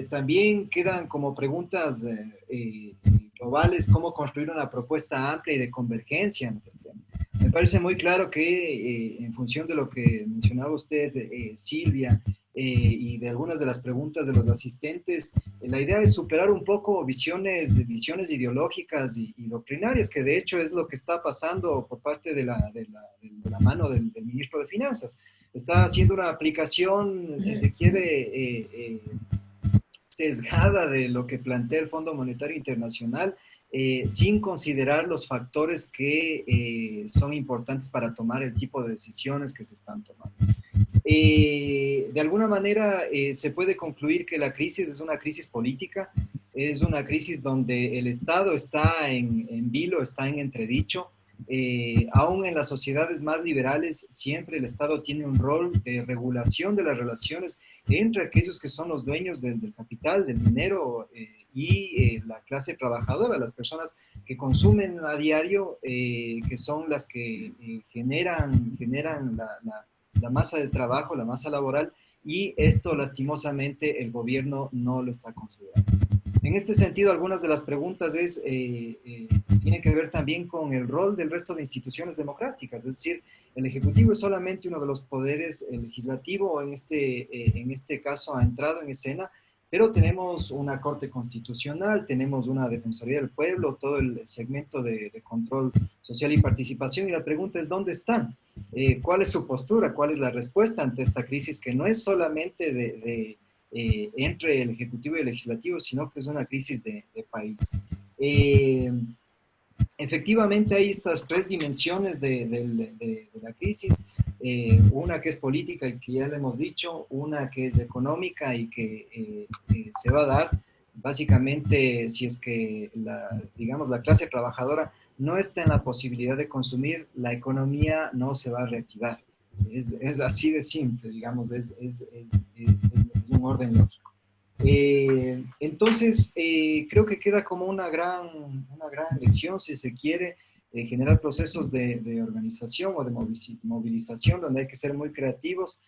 [SPEAKER 4] También quedan como preguntas globales, cómo construir una propuesta amplia y de convergencia. Me parece muy claro que en función de lo que mencionaba usted, Silvia, y de algunas de las preguntas de los asistentes, la idea es superar un poco visiones ideológicas y doctrinarias, que de hecho es lo que está pasando por parte de la mano del ministro de Finanzas. Está haciendo una aplicación, si se quiere, sesgada de lo que plantea el Fondo Monetario Internacional, sin considerar los factores que son importantes para tomar el tipo de decisiones que se están tomando. De alguna manera se puede concluir que la crisis es una crisis política, es una crisis donde el Estado está en vilo, está en entredicho. Aún en las sociedades más liberales, siempre el Estado tiene un rol de regulación de las relaciones entre aquellos que son los dueños del capital, del dinero y la clase trabajadora, las personas que consumen a diario, que son las que generan la masa de trabajo, la masa laboral, y esto lastimosamente el gobierno no lo está considerando. En este sentido, algunas de las preguntas tienen que ver también con el rol del resto de instituciones democráticas, es decir, el Ejecutivo es solamente uno de los poderes, el Legislativo en este caso ha entrado en escena, pero tenemos una Corte Constitucional, tenemos una Defensoría del Pueblo, todo el segmento de control social y participación, y la pregunta es, ¿dónde están? ¿Cuál es su postura? ¿Cuál es la respuesta ante esta crisis que no es solamente entre el Ejecutivo y el Legislativo, sino que es una crisis de país? Efectivamente hay estas tres dimensiones de la crisis, una que es política y que ya le hemos dicho, una que es económica y que se va a dar básicamente si es que digamos, la clase trabajadora no está en la posibilidad de consumir, la economía no se va a reactivar. Es así de simple, digamos, es un orden lógico. Entonces, creo que queda como una gran lección, si se quiere, generar procesos de organización o de movilización, donde hay que ser muy creativos.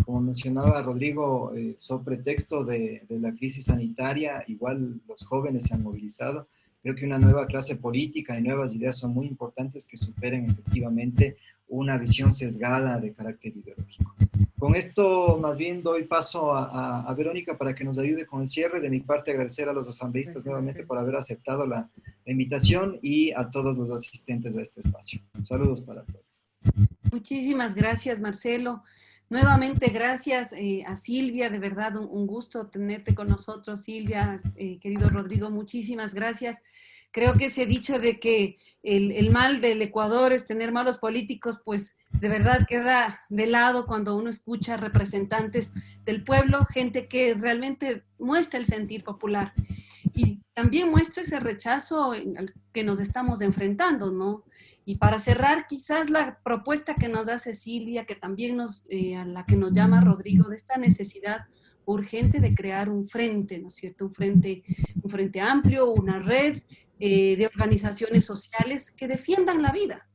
[SPEAKER 4] Como mencionaba Rodrigo, sobre pretexto de la crisis sanitaria, igual los jóvenes se han movilizado. Creo que una nueva clase política y nuevas ideas son muy importantes que superen efectivamente una visión sesgada de carácter ideológico. Con esto, más bien, doy paso a Verónica para que nos ayude con el cierre. De mi parte, agradecer a los asambleístas nuevamente por haber aceptado la invitación y a todos los asistentes a este espacio. Saludos para todos.
[SPEAKER 1] Muchísimas gracias, Marcelo. Nuevamente, gracias a Silvia, de verdad un gusto tenerte con nosotros, Silvia, querido Rodrigo, muchísimas gracias. Creo que ese dicho de que el mal del Ecuador es tener malos políticos, pues de verdad queda de lado cuando uno escucha representantes del pueblo, gente que realmente muestra el sentir popular y también muestra ese rechazo al que nos estamos enfrentando, ¿no? Y para cerrar, quizás la propuesta que nos hace Silvia, que también a la que nos llama Rodrigo, de esta necesidad urgente de crear un frente, ¿no es cierto? Un frente amplio, una red de organizaciones sociales que defiendan la vida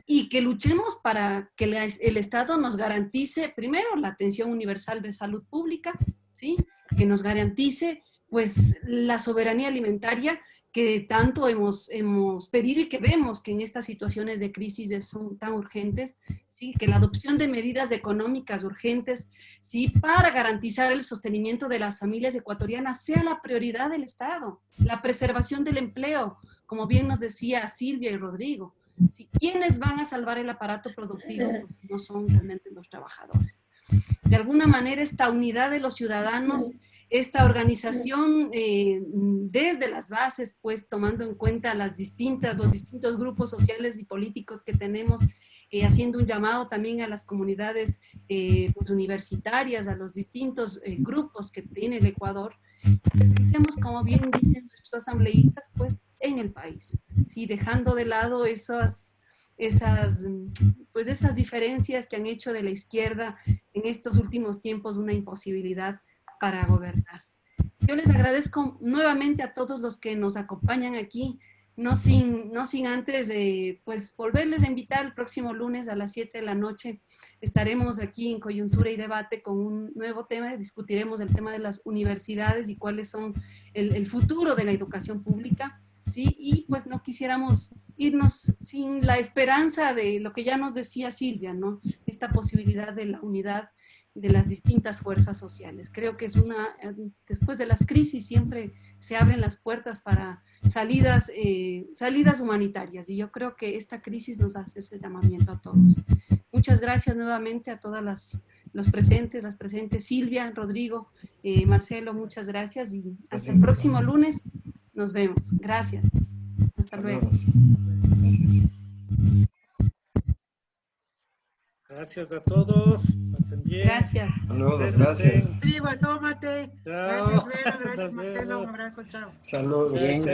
[SPEAKER 1] y que luchemos para que el Estado nos garantice, primero, la atención universal de salud pública, ¿sí? Que nos garantice, pues, la soberanía alimentaria que tanto hemos pedido y que vemos que en estas situaciones de crisis son tan urgentes, ¿sí? Que la adopción de medidas económicas urgentes, ¿sí? Para garantizar el sostenimiento de las familias ecuatorianas sea la prioridad del Estado, la preservación del empleo, como bien nos decía Silvia y Rodrigo. ¿Sí? ¿Quiénes van a salvar el aparato productivo? Pues no son realmente los trabajadores. De alguna manera, esta unidad de los ciudadanos, esta organización desde las bases, pues tomando en cuenta los distintos grupos sociales y políticos que tenemos, haciendo un llamado también a las comunidades pues, universitarias, a los distintos grupos que tiene el Ecuador, pensemos, como bien dicen nuestros asambleístas, pues en el país, ¿sí? Dejando de lado esas diferencias que han hecho de la izquierda en estos últimos tiempos una imposibilidad para gobernar. Yo les agradezco nuevamente a todos los que nos acompañan aquí, no sin antes pues volverles a invitar el próximo lunes a las 7 de la noche. Estaremos aquí en Coyuntura y Debate con un nuevo tema, discutiremos el tema de las universidades y cuáles son el futuro de la educación pública, ¿sí? Y pues no quisiéramos irnos sin la esperanza de lo que ya nos decía Silvia, ¿no? Esta posibilidad de la unidad de las distintas fuerzas sociales. Creo que después de las crisis siempre se abren las puertas para salidas humanitarias y yo creo que esta crisis nos hace ese llamamiento a todos. Muchas gracias nuevamente a todas las presentes, Silvia, Rodrigo, Marcelo, muchas gracias y hasta el próximo lunes nos vemos. Gracias. Hasta luego.
[SPEAKER 4] Gracias.
[SPEAKER 3] Gracias a todos. Pasen bien.
[SPEAKER 1] Gracias.
[SPEAKER 4] Saludos, gracias.
[SPEAKER 2] Rodrigo, asómate.
[SPEAKER 3] Chao.
[SPEAKER 2] Gracias, Vero. Gracias, Marcelo. Un abrazo, chao.
[SPEAKER 4] Saludos.
[SPEAKER 3] Gracias.